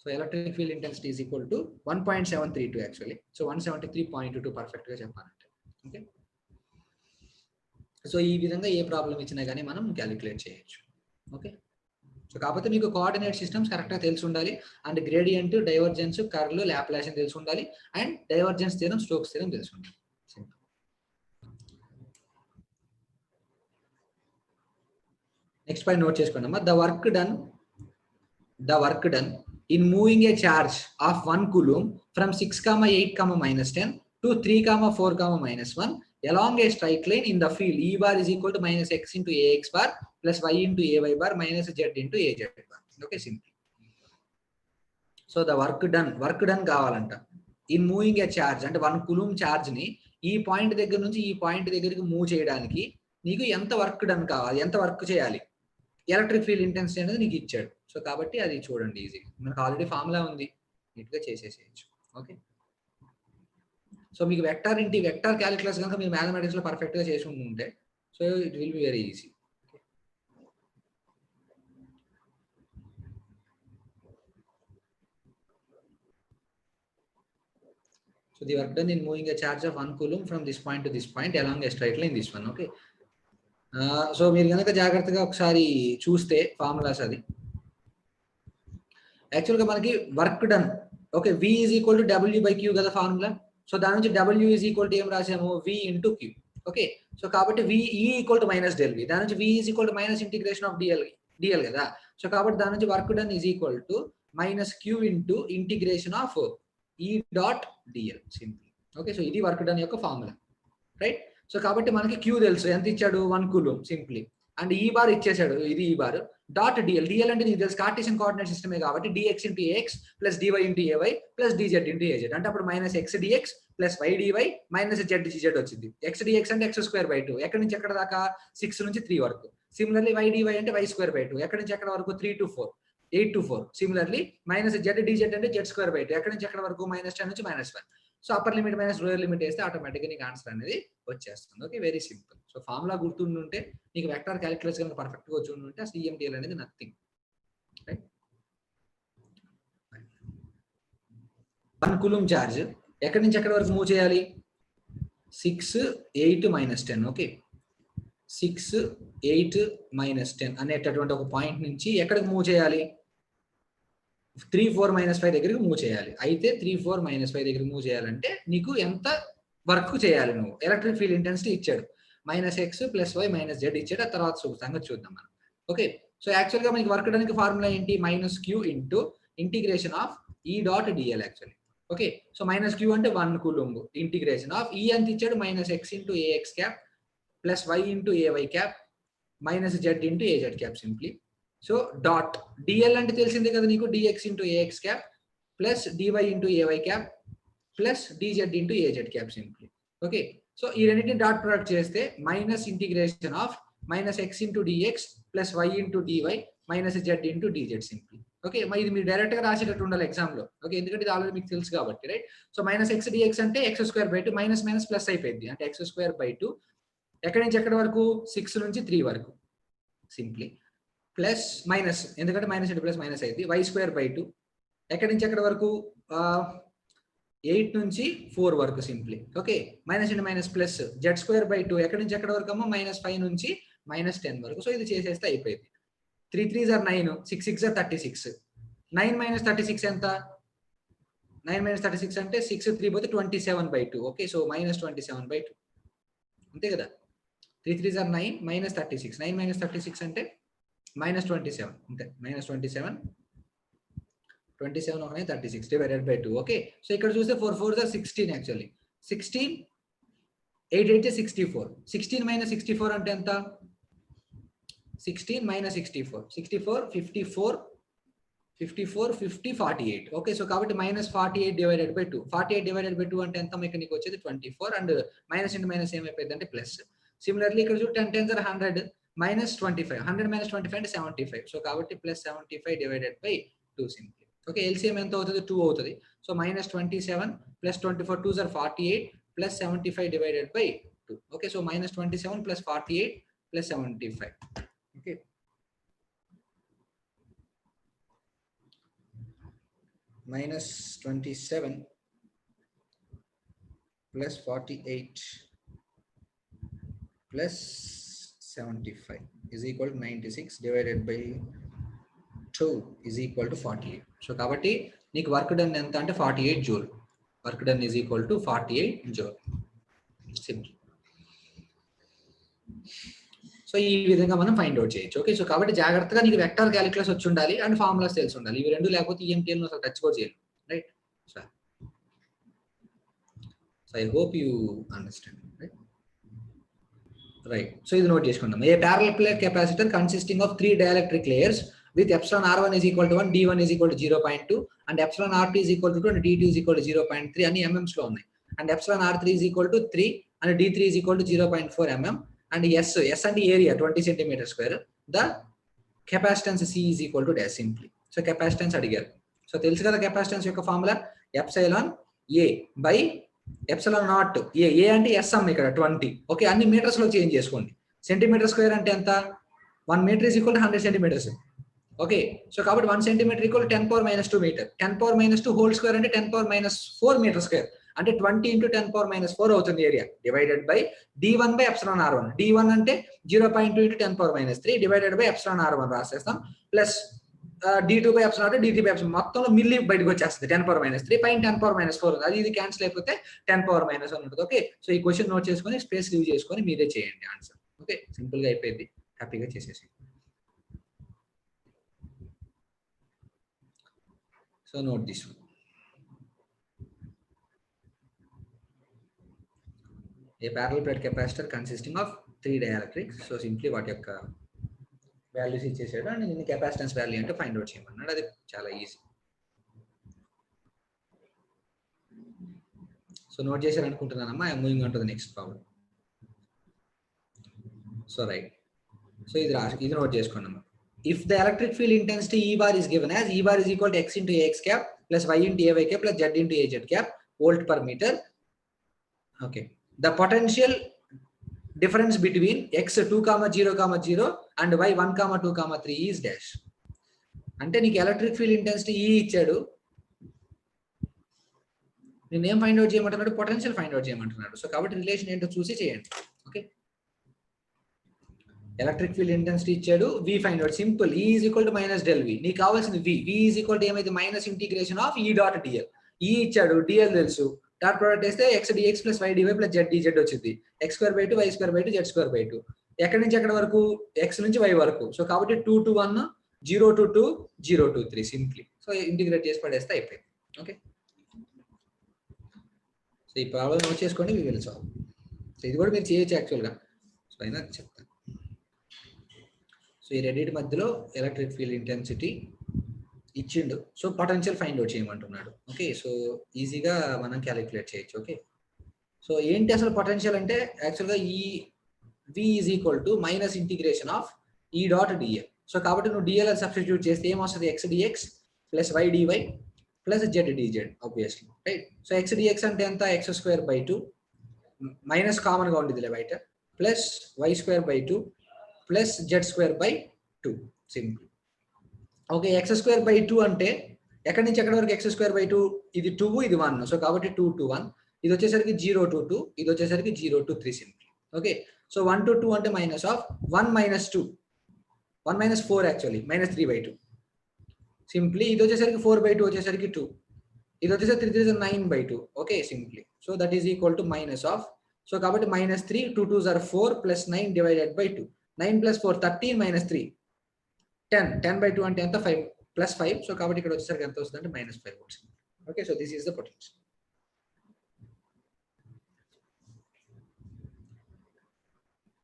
So electric field intensity is equal to 1.732 actually. So 173.22 perfect గా చెప్పాలంటే. ఓకే, సో ఈ విధంగా ఏ ప్రాబ్లం ఇచ్చినా కానీ మనం క్యాలిక్యులేట్ చేయొచ్చు. ఓకే, సో కాకపోతే మీకు కోఆర్డినేట్ సిస్టమ్స్ కరెక్ట్గా తెలిసి ఉండాలి, and gradient, divergence, curl, Laplacian తెలిసి ఉండాలి, and divergence theorem, Stokes theorem తెలిసి ఉండాలి. నెక్స్ట్ పాయింట్ నోట్ చేసుకోండి అమ్మా. The work done in moving A charge of 1 coulomb from 6, 8, -10 to 3, 4, -1 along a straight line in the field. E bar is equal to -x × ax bar plus y × ay bar minus z × az bar. Okay, simple. So the work done కావాలంట in moving A charge అంటే 1 coulomb charge ని ఈ point దగ్గర నుంచి ఈ point దగ్గరికి move చేయడానికి నీకు ఎంత వర్క్ డన్ కావాలి, ఎంత వర్క్ చేయాలి, ఎలక్ట్రిక్ ఫీల్డ్ ఇంటెన్సిటీ అనేది నీకు ఇచ్చాడు. సో కాబట్టి అది చూడండి ఈజీ, మనకు ఆల్రెడీ ఫార్ములా ఉంది, నీట్గా చేసేసేయచ్చు. ఓకే, సో మీకు వెక్టార్ క్యాలిక్యులస్ కనుక మీరు మ్యాథమెటిక్స్ లో పర్ఫెక్ట్ గా చేసి ఉంటే so it will be very easy. So the work done in moving a charge of 1 coulomb from this point to this point along a straight line, this one. Okay, so మీరు కనుక జాగ్రత్తగా ఒకసారి చూస్తే formulas అది యాక్చువల్గా మనకి work done okay V is equal to W/Q కదా formula. So దాని నుంచి W ఈజ్ ఈక్వల్ టు ఏం రాసాము, V into Q. Okay, so కాబట్టి V E equal to minus del V, దాని నుంచి V is equal to minus integration of dl కదా. So కాబట్టి దాని నుంచి work done is equal to minus Q into integration of E dot dl simple. Okay, so ఇది work done యొక్క formula, right. So కాబట్టి మనకి Q తెలుసు, ఎంత ఇచ్చాడు 1 కూలుంబ్ సింప్లీ, అండ్ ఈ బార్ ఇచ్చేసాడు, ఇది ఈ బార్ డాట్ డిఎల్ అంటే నీకు తెలుసు కార్టేసియన్ కోఆర్డినేట్ సిస్టమే కాబట్టి dx into ax plus dy into ay plus dz into az, అంటే అప్పుడు minus x dx plus y dy minus z dz వచ్చింది. x dx అంటే x²/2, ఎక్కడి నుంచి ఎక్కడ దాకా 6 నుంచి 3 వరకు. సిమిలర్లీ y dy అంటే y²/2, ఎక్కడి నుంచి ఎక్కడ వరకు 3 to 4 8 to 4. Similarly minus z dz అంటే z²/2, ఎక్కడి నుంచి ఎక్కడ వరకు -10 నుంచి -1. So upper limit minus lower limit వేస్తే ఆటోమేటిక్గా నీకు ఆన్సర్ అనేది వచ్చేస్తుంది. Okay, very simple. So formula గుర్తుంటే నీకు వెక్టార్ క్యాలిక్యులస్ కనుక పర్ఫెక్ట్ గా వచ్చి ఉంటే అసలు EMTL అనేది నథింగ్, రైట్. 1 కూలుంబ్ చార్జ్ ఎక్కడి నుంచి ఎక్కడి వరకు మూవ్ చేయాలి, 6 8 -10. ఓకే, 6 8 -10 అనేటటువంటి ఒక పాయింట్ నుంచి ఎక్కడికి మూవ్ చేయాలి, 3 4 -5 దగ్గరికి మూవ్ చేయాలి. అయితే 3 4 -5 దగ్గరికి మూవ్ చేయాలంటే నీకు ఎంత వర్క్ చేయాలి, నువ్వు ఎలక్ట్రిక్ ఫీల్డ్ ఇంటెన్సిటీ ఇచ్చాడు -x + y - z ఇచ్చాడు, ఆ తర్వాత సంగతి చూద్దాం మనం. ఓకే, సో యాక్చువల్గా మనకి వర్క్ డన్కి ఫార్ములా ఏంటి, -Q into integration of E dot DL actually. Okay, so -Q అంటే 1 కూలుంబ్ ఇంటిగ్రేషన్ ఆఫ్ E ఎంత ఇచ్చాడు -x into ax cap plus y into ay cap minus z into az cap simply. So dot DL అంటే తెలిసిందే కదా నీకు, dx into ax cap plus dy into ay cap plus dz into az cap simply. Okay, so ఈ రెండింటిని dot product చేస్తే minus integration of -x into dx plus y into dy minus z into dz simply. Okay, ఇది మీరు direct గా రాసేటట్టు ఉండాలి exam లో. Okay, ఎందుకంటే ఇది ఆల్రెడీ మీకు తెలుసు కాబట్టి, రైట్. సో -x dx అంటే x²/2 మైనస్ మైనస్ ప్లస్ అయిపోయింది, అంటే x²/2 ఎక్కడి నుంచి ఎక్కడి వరకు 6 నుంచి 3 వరకు సింప్లీ ప్లస్ మైనస్, ఎందుకంటే మైనస్ ఇంటూ ప్లస్ మైనస్ అయింది, y²/2 ఎక్కడి నుంచి ఎక్కడి వరకు 8 నుంచి 4 వరకు simply. Okay, minus into minus plus z²/2 ఎక్కడి నుంచి ఎక్కడి వరకు అమ్మా -5 నుంచి -10 వరకు. సో ఇది చేసేస్తే అయిపోయింది. 3 3s are 9, 6 6s are 36. 9 - 36 ఎంత, 9 - 36 అంటే 6 3 పోతే 27/2. ఓకే, సో -27/2 అంతే కదా. 3 3s are 9 -36, 9 - 36 అంటే -27 అంతే, -27 27 ఒకనే 36 డివైడెడ్ బై 2. ఓకే, సో ఇక్కడ చూస్తే 4 4s are 16 యాక్చువల్లీ. 16 8 8 64, 16 - 64 అంటే ఎంత, 16 - 64 64 54 54 50 48. ఓకే, సో కాబట్టి -48 డివైడెడ్ బై 2, 48 డివైడెడ్ బై 2 అంటే ఎంత మీకు నీకు వచ్చేది 24, అండ్ మైనస్ ఇంటూ మైనస్ ఏమైపోయింది అంటే ప్లస్. సిమిలర్లీ ఇక్కడ చూడు 10 10s are 100 -25, 100 - 25 అంటే 75. సో కాబట్టి +75 divided by 2 simply. Okay, LCM ఎంత అవుతుంది, 2 అవుతుంది. So -27 + 24 2s are 48 + 75 divided by 2. Okay, so -27 + 48 + 75. Okay, -27 + 48 + 75 is equal to 96 divided by 2 is equal to 48. So కాబట్టి నీకు వర్క్ డన్ ఎంత అంటే 48 joule. Work done is equal to 48 joule simple. So ఈ విధంగా మనం ఫైండ్ అవుట్ చేయొచ్చు. ఓకే, సో కాబట్టి జాగ్రత్తగా నీకు వెక్టార్ క్యాలిక్యులస్ వచ్చి ఉండాలి అండ్ ఫార్ములాస్ తెలిసి ఉండాలి. ఇవి రెండు లేకపోతే EMTL అసలు టచ్ కూడా చేయలేదు, right. So I hope you understand, right. So ఇది నోట్ చేసుకుందాం. ఏ parallel plate capacitor consisting of 3 dielectric layers with epsilon r1 is equal to 1, d1 is equal to 0.2 and epsilon r2 is equal to 2 and d2 is equal to 0.3 అని mm లో ఉన్నాయి. And epsilon r3 is equal to 3 and d3 is equal to 0.4 mm and s అంటే area 20 centimeter square. The capacitance C is equal to dash simply. So capacitance అడిగారు. So తెలుసు కదా capacitance యొక్క formula epsilon A by epsilon naught A అంటే sm ఇక్కడ 20. Okay, అన్ని metres లో change చేసుకోండి. సెంటీమీటర్ స్క్వేర్ అంటే ఎంత? 1 meter is equal to 100 centimeters. Okay, so కాబట్టి 1 centimeter equal to 10 power minus 2 meter. 10 power minus 2 whole square అంటే 10 power minus 4 meter square. అంటే 20 into 10 power minus 4 అవుతుంది area, divided by d1 by epsilon r1. d1 అంటే 0.2 into 10 power minus 3 divided by epsilon r1 రాసేస్తాం, plus d2 by epsilon r2 d3 by epsilon, మొత్తంలో milli బయటకు వచ్చేస్తుంది 10 power minus 3 పైన 10 power minus 4 ఉంది, అది ఇది క్యాన్సిల్ అయిపోతే 10 power minus 1 ఉంటుంది. ఓకే, సో ఈ క్వశ్చన్ నోట్ చేసుకొని స్పేస్ లీవ్ చేసుకొని మీరే చేయండి ఆన్సర్. ఓకే, సింపుల్ గా అయిపోయింది, హ్యాపీగా చేసేసి. So note this one. A parallel plate capacitor consisting of 3 dielectrics. So simply what యొక్క వాల్యూస్ ఇచ్చేసాడు అండ్ దీని కెపాసిటెన్స్ వాల్యూ అంటే ఫైండ్ అవుట్ చేయమన్నాడు. అది చాలా ఈజీ. సో నోట్ చేశారు అనుకుంటున్నానమ్మా. I'm moving on to the next problem. So right, so ఇది నోట్ చేసుకోండి అమ్మా. If the electric field intensity E bar is given as E bar is equal to x into ax cap plus y into ay cap plus z into az cap volt per meter. Okay, the potential difference between x 2,0,0 and y 1,2,3 is dash. అంటే నీకు electric field intensity E ఇచ్చాడు, నేను ఏం find out చేయమంటున్నాడు? Potential find out చేయమంటున్నాడు. So కాబట్టి relation ఏంటో చూసి చేయండి. ఓకే, ఎలక్ట్రిక్ ఫీల్డ్ ఇంటెన్సిటీ ఇచ్చాడు, V find out. Simple, E is equal to minus del V. నీకు కావాల్సింది V. V is equal to ఏమైతే minus integration of E dot dl. E ఇచ్చాడు, dl తెలుసు, డాట్ ప్రోడక్ట్ వేస్తే x dx plus y dy plus z dz వచ్చింది. x² y² z². ఎక్కడి నుంచి ఎక్కడ వరకు? x నుంచి y వరకు. సో కాబట్టి 2 to 1 0 to 2 0 to 3 simply. So integrate చేసి పడేస్తే అయిపోయింది. ఓకే, సో ఈ ప్రాబ్లం నోట్ చేసుకోండి, వి విల్ సాల్వ్. సో ఇది కూడా మీరు చేయొచ్చు యాక్చువల్గా. సో అయినా చెప్తాను. సో ఈ రెండింటి మధ్యలో ఎలక్ట్రిక్ ఫీల్డ్ ఇంటెన్సిటీ ఇచ్చిండు, సో పొటెన్షియల్ ఫైండ్ అవుట్ చేయమంటున్నాడు. ఓకే, సో ఈజీగా మనం క్యాలిక్యులేట్ చేయొచ్చు. ఓకే, సో ఏంటి అసలు పొటెన్షియల్ అంటే? యాక్చువల్గా ఈ V is equal to minus integration of E dot dl. So కాబట్టి నువ్వు dl సబ్స్టిట్యూట్ చేస్తే ఏమొస్తుంది? x dx plus y dy plus z dz obviously, right. So x dx అంటే ఎంత? x²/2 మైనస్ కామన్ గా ఉండేదిలే బయట, plus y²/2 plus z²/2 simple. Okay, x²/2 అంటే ఎక్కడి నుంచి ఎక్కడి వరకు? x²/2 ఇది 2 ఇది 1, సో కాబట్టి 2 to 1, ఇది వచ్చేసరికి 0 to 2, ఇది వచ్చేసరికి 0 to 3 simple. Okay, so 1 to 2 అంటే minus of 1 minus 2, 1 minus 4 actually -3/2 simply. ఇది వచ్చేసరికి 4/2 వచ్చేసరికి 2, ఇది వచ్చేసరికి 3 is 9/2. Okay simply, so that is equal to minus of, so కాబట్టి -3 2 2s are 4 plus 9 divided by 2. 9 plus 4 13 minus 3 10. 10/2 అంటే ఎంత? 5 ప్లస్ 5. సో కాబట్టి ఇక్కడ వచ్చేసరికి ఎంత వస్తుంది అంటే -5 volts. Okay, so this is the potential.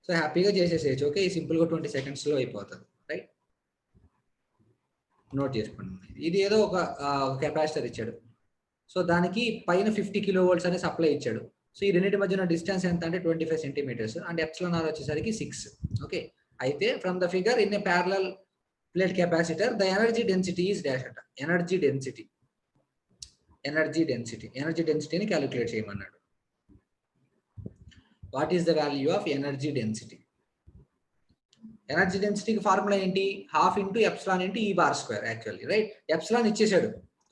So హ్యాపీగా చేసేసేయచ్చు. ఓకే, సింపుల్ గా 20 seconds లో అయిపోతుంది, రైట్. నోట్ చేసుకోండి. ఇది ఏదో ఒక కెపాసిటర్ ఇచ్చాడు, సో దానికి పైన 50 kV అనే సప్లై ఇచ్చాడు. సో ఈ రెండింటి మధ్యన డిస్టెన్స్ ఎంత అంటే 25 centimeters అండ్ ఎప్సిలాన్ ఆర్ వచ్చేసరికి 6. ఓకే, అయితే from the figure in a parallel plate capacitor the energy density is dash అంట. ఎనర్జీ డెన్సిటీని క్యాలిక్యులేట్ చేయమన్నాడు. What is the value of energy density? Energy డెన్సిటీకి ఫార్ములా ఏంటి? 1/2 into epsilon into E bar square actually, right. Epsilon ఇచ్చేసాడు,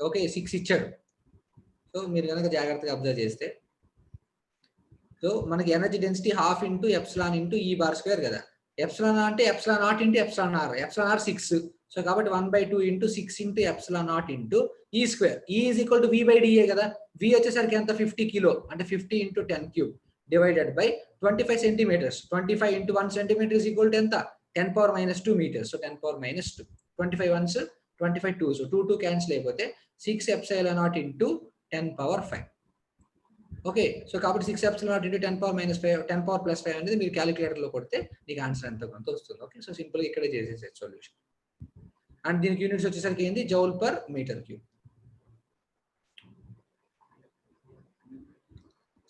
okay 6 ఇచ్చాడు. So మీరు కనుక జాగ్రత్తగా అబ్జర్వ్ చేస్తే, సో మనకి energy density 1/2 into epsilon into E bar square కదా. ఎప్సిలాన్ అంటే epsilon not into epsilon R. Epsilon R 6, so కాబట్టి 1/2 into 6 into epsilon not into E square. E is equal to V by dA కదా. V వచ్చేసరికి ఎంత? 50 kilo అంటే 50 into 10 cube divided by 25 centimeters. 25 into 1 centimeter is equal to ఎంత? 10 power minus 2 meters. So 10 power minus 2. 25 ones 25 2. So 2 cancel అయిపోతే 6 epsilon naught into 10 power 5. Okay, so కాబట్టి 6 epsilon naught into 10 power minus 5, 10 power plus 5 అనేది మీరు calculator లో కొడితే నీకు answer ఎంత కొంత వస్తుంది. ఓకే, సో సింపుల్ గా ఇక్కడే చేసేసే సొల్యూషన్. అండ్ దీనికి యూనిట్స్ వచ్చేసరికి ఏంది joule per metre cube.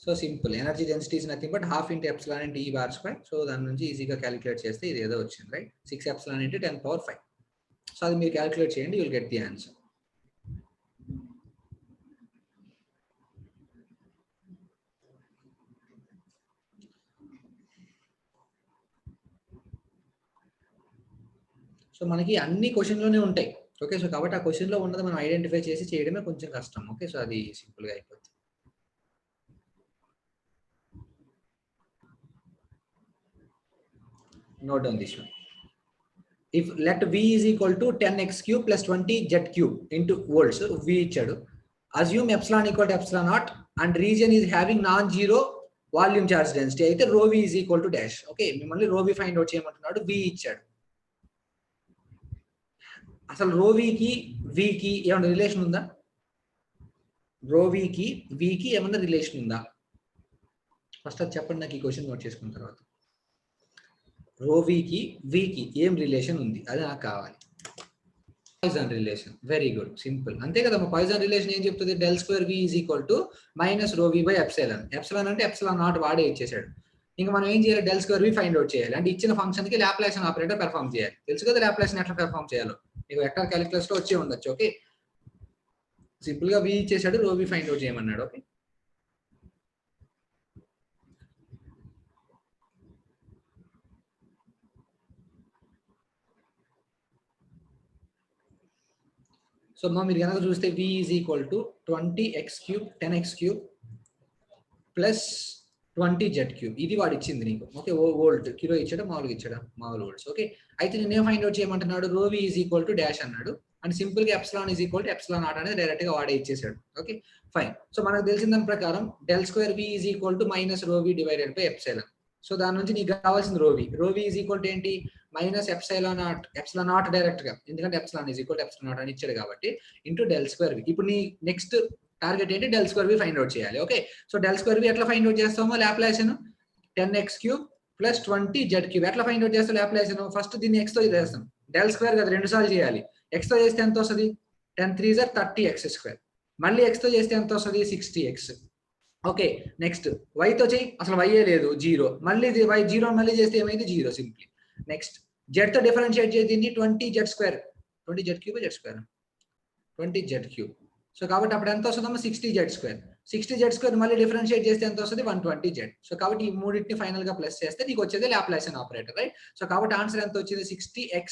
So simple, energy density is nothing but half into epsilon into E bar square. So దాని నుంచి ఈజీగా క్యాలిక్యులేట్ చేస్తే ఇది ఏదో వచ్చింది రైట్, 6 ఎప్సిలాన్ ఇంటూ 10^5. సో అది మీరు క్యాలిక్యులేట్ చేయండి, you will get the answer. So మనకి అన్ని క్వశ్చన్లోనే ఉంటాయి. ఓకే, సో కాబట్టి ఆ క్వశ్చన్లో ఉన్నది మనం ఐడెంటిఫై చేసి చేయడమే కొంచెం కష్టం. ఓకే, సో అది సింపుల్గా అయిపోతుంది. Note down this one. If let V is equal to 10x cube plus 20 z cube into volts, V ఇచ్చాడు. Assume epsilon equal to epsilon naught and region is having non-zero volume charge density. అయితే rho V is equal to dash. Okay, మిమ్మల్ని rho V find out చేయమంటున్నాడు, V ఇచ్చాడు. అసలు rho V కి V కి ఏమైనా relation ఉందా? rho V కి V కి ఏమైనా రిలేషన్ ఉందా? ఫస్ట్ అది చెప్పండి నాకు, ఈ క్వశ్చన్ నోట్ చేసుకున్న తర్వాత. రో వికి వికి ఏం రిలేషన్ ఉంది అది నాకు కావాలి. Poisson relation, very good, simple, అంతే కదా. పాయిజన్ రిలేషన్ ఏం చెప్తుంది? Del square V is equal to minus rho V by epsilon. Epsilon అంటే ఎప్సిలాన్ నాట్ వాడే ఇచ్చేసాడు. ఇంకా మనం ఏం చేయాలి? Del square V find out చేయాలి. అంటే ఇచ్చిన ఫంక్షన్ కి లాప్లాసియన్ ఆపరేటర్ పెర్ఫార్మ్ చేయాలి. తెలుసు కదా లాప్లాసియన్ ఎట్లా పెర్ఫార్మ్ చేయాలో, మీకు వెక్టర్ క్యాలిక్యులస్ లో వచ్చే ఉండొచ్చు. ఓకే, సింపుల్ గా వి ఇచ్చేసాడు, రో వి ఫైండ్ అవుట్ చేయమన్నాడు. ఓకే, సో మీరు కనుక చూస్తే v is equal to 20x³ 10x³ plus 20z³ ఇది వాడు ఇచ్చింది నీకు. ఓకే, వోల్ట్ కిలో ఇచ్చాడా మామూలుగా ఇచ్చాడా? మామూలు వోల్ట్స్. ఓకే, అయితే నేను ఫైండ్ అవుట్ చేయమంటున్నాడు, రో v is equal to dash అన్నాడు. అండ్ సింపుల్ గా epsilon is equal to epsilon not అనేది డైరెక్ట్ గా వాడే ఇచ్చేసాడు. Okay fine. సో మనకు తెలిసిన దాని ప్రకారం del square v is equal to minus rho v divided by epsilon. So దాని నుంచి నీకు కావాల్సింది rho v is equal to ఏంటి? మైనస్ ఎప్సిలాన్ నాట్ డైరెక్ట్ గా, ఎందుకంటే epsilon is equal to epsilon not అని ఇచ్చాడు కాబట్టి, ఇంటూ డెల్ స్క్వేర్ v. ఇప్పుడు నీ నెక్స్ట్ టార్గెట్ ఏంటి? Del square V find out చేయాలి. Okay, so del square V ఎట్లా ఫైండ్ అవుట్ చేస్తామో లాప్లాసియన్ 10x³ ప్లస్ 20z³ ఎట్లా ఫైండ్ అవుట్ చేస్తాం లాప్లాసియన్? ఫస్ట్ దీన్ని x తో చేస్తాం. డెల్ స్క్వేర్ కదా, 2 సార్లు చేయాలి. x తో చేస్తే ఎంత వస్తుంది? 10×3 = 30x². మళ్ళీ x తో చేస్తే ఎంత వస్తుంది? 60x. ఓకే, నెక్స్ట్ y తో చేయి, అసలు y ఏ లేదు, 0. మళ్ళీ y 0 మళ్ళీ చేస్తే ఏమైంది? 0 సింప్లీ. నెక్స్ట్ z తో డిఫరెన్షియేట్ చేసి దీన్ని 20z². 20z³ z², 20z³. So కాబట్టి అప్పుడు ఎంత వస్తుందమ్మా? 60z². 60z² మళ్ళీ డిఫరెన్షియేట్ చేస్తే ఎంత వస్తుంది? 120z. సో కాబట్టి ఈ మూడింటిని ఫైనల్ గా ప్లస్ చేస్తే నీకు వచ్చేది లాప్లాసియన్ ఆపరేటర్, రైట్? సో కాబట్టి ఆన్సర్ ఎంత వచ్చింది? 60x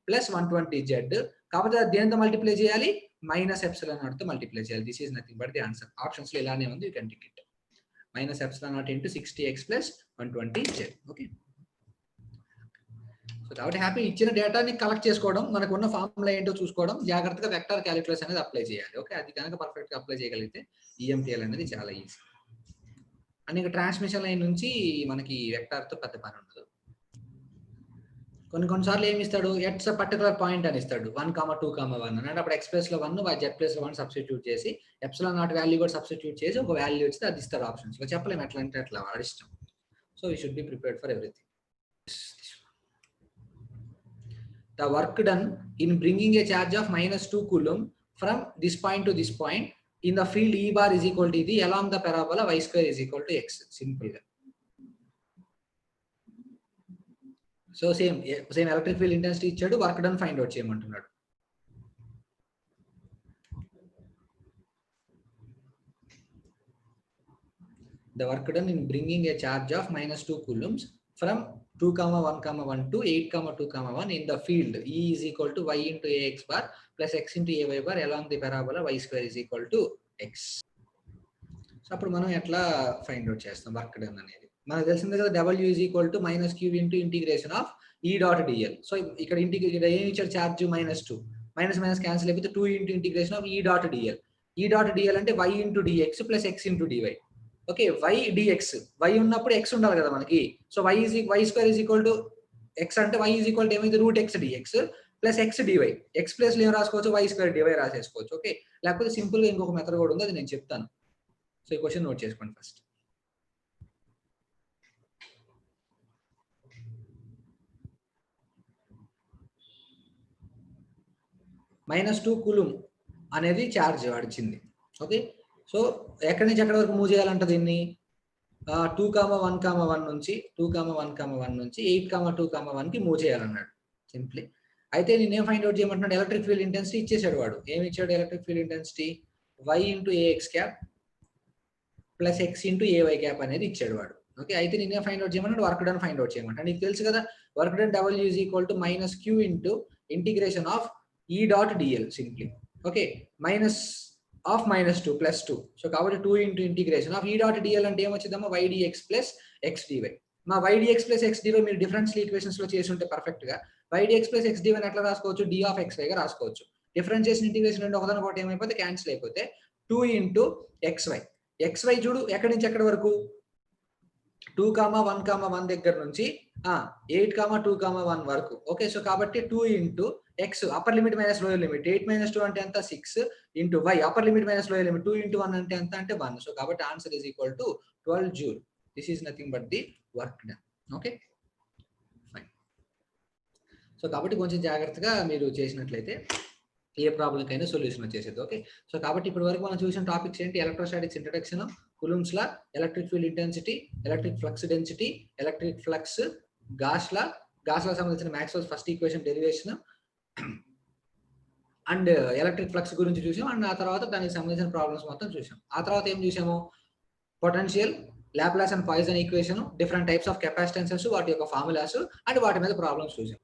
plus 120z. కాబట్టి దేంతో మల్టిప్లై చేయాలి? మైనస్ ఎప్సిలాన్ నాట్ తో మల్టిప్లై చేయాలి. This is nothing but the answer. Options లో ఇలానే ఉంది, you can tick it. Minus epsilon naught into 60x plus 120z. Okay, so కాబట్టి హ్యాపీ ఇచ్చిన డేటాని కలెక్ట్ చేసుకోవడం, మనకు ఉన్న ఫార్ములా ఏంటో చూసుకోవడం, జాగ్రత్తగా వెక్టర్ క్యాలిక్యులస్ అనేది అప్లై చేయాలి. ఓకే, అది కనుక పర్ఫెక్ట్ గా అప్లై చేయగలిగితే ఈఎంటీఎల్ అనేది చాలా ఈజీ. అండ్ ఇంకా ట్రాన్స్మిషన్ లైన్ నుంచి మనకి వెక్టర్ తో పెద్ద పని ఉండదు. కొన్నిసార్లు ఏమి ఇస్తాడు? ఎట్స్ పర్టికులర్ పాయింట్ అని ఇస్తాడు, 1,2,1 అంటే అప్పుడు ఎక్స్ ప్లేస్ లో 1 జెడ్ ప్లేస్ లో 1 సబ్స్టిట్యూట్ చేసి ఎప్సిలాన్ నాట్ వాల్యూ కూడా సబ్స్టిట్యూట్ చేసి ఒక వాల్యూ ఇస్తే అది ఇస్తాడు ఆప్షన్స్ లో. చెప్పలేము ఎట్లా అంటే అట్లా, వాడి ఇష్టం. So we should be prepared for everything. The work done in bringing a charge of -2 coulomb from this point to this point in the field E bar is equal to the along the parabola y square is equal to x. Simple. So same electric field intensity ఇచ్చాడు, work done find out చేయమంటున్నాడు. The work done in bringing a charge of -2 coulombs from 2,1,1 to 8,2,1 in the field E is equal to y into ax bar plus x into ay bar along the parabola y square is equal to x. So అప్పుడు మనం ఎట్లా find out చేస్తాం work done అనేది? మనకు తెలిసిందే కదా, w is equal to -q into integration of e dot dl. So ఇక్కడ integrate ఏం ఇచ్చారు? ఛార్జ్ -2, మైనస్ క్యాన్సిల్ అయిపోతే 2 into integration of e dot dl. e dot dl అంటే y into dx plus x into dy. Okay, y dx, y ఉన్నప్పుడు x ఉండాలి కదా మనకి. So y square is equal to x అంటే y is equal to ఏమైంది? √x dx plus x dy. x place లో ఏం రాసుకోవచ్చు? y square dy రాసేసుకోవచ్చు. ఓకే, లేకపోతే సింపుల్ గా ఇంకొక మెథడ్ కూడా ఉంది, అది నేను చెప్తాను. సో ఈ క్వశ్చన్ నోట్ చేసుకోండి ఫస్ట్. -2 కూలుమ్ అనేది ఛార్జ్ వాడిచ్చింది. ఓకే, సో ఎక్కడి నుంచి ఎక్కడి వరకు మూవ్ చేయాలంట దీన్ని 2,1,1 నుంచి 2,1,1 నుంచి 8,2,1 కి మూవ్ చేయాలన్నాడు సింప్లీ. అయితే నేనేం ఫైండ్ అవుట్ చేయమంటున్నాడు, ఎలక్ట్రిక్ ఫీల్డ్ ఇంటెన్సిటీ ఇచ్చేసాడు వాడు. ఏమి ఇచ్చాడు electric field intensity, y into AX cap plus x into AY cap అనేది ఇచ్చాడు వాడు. ఓకే, అయితే నేనేం ఫైండ్ అవుట్ చేయమన్నాడు, వర్క్ డన్ ఫైండ్ అవుట్ చేయమంటాడు. నీకు తెలుసు కదా work done W is equal to -Q into integration of E dot DL simply. Okay, -2 plus 2, so కాబట్టి 2 into integration of E dot DL అంటే ఏమొచ్చిందమ్మా ydx ప్లస్ xdy. మా ydx plus xdy మీరు differential equations లో చేసి ఉంటే perfect గా ydx plus xdy ఎట్లా రాసుకోవచ్చు, d ఆఫ్ xy గా రాసుకోవచ్చు. డిఫరెన్షియేషన్ ఇంటిగ్రేషన్ రెండు ఒకదాని ఒకటి ఏమైపోతే క్యాన్సిల్ అయిపోతే 2 ఇంటూ xy చూడు ఎక్కడి నుంచి ఎక్కడి వరకు 2,1,1 దగ్గర నుంచి 8,2,1 వరకు. ఓకే, సో కాబట్టి 2 into x upper limit minus lower limit 8 - 2 అంటే ఎంత 6 into y upper limit minus lower limit 2 into 1 అంటే ఎంత అంటే 1. సో కాబట్టి answer is equal to 12 joule. This is nothing but the work done. Okay fine. So కాబట్టి కొంచెం జాగ్రత్తగా మీరు చేసినట్లయితే ఏ ప్రాబ్లంకైనా సొల్యూషన్ వచ్చేసేది. ఓకే, సో కాబట్టి ఇప్పటి వరకు మనం చూసిన టాపిక్స్ ఏంటి, ఎలక్ట్రోస్టాటిక్స్ ఇంట్రడక్షన్, కులుమ్స్ లా, electric field intensity, electric flux density, electric flux, Gauss law సంబంధించిన Maxwell's first equation derivation and electric flux గురించి చూసాం. అండ్ ఆ తర్వాత దానికి సంబంధించిన ప్రాబ్లమ్స్ మొత్తం చూసాం. ఆ తర్వాత ఏం చూసాము, potential, Laplace and Poisson equation, different types of capacitances, వాటి యొక్క ఫార్ములాస్ అండ్ వాటి మీద ప్రాబ్లమ్స్ చూసాం.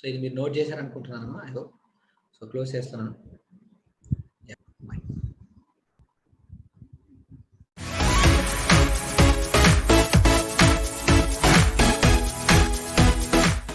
సో ఇది మీరు నోట్ చేశారనుకుంటున్నాను. I hope. సో క్లోజ్ చేస్తున్నాను.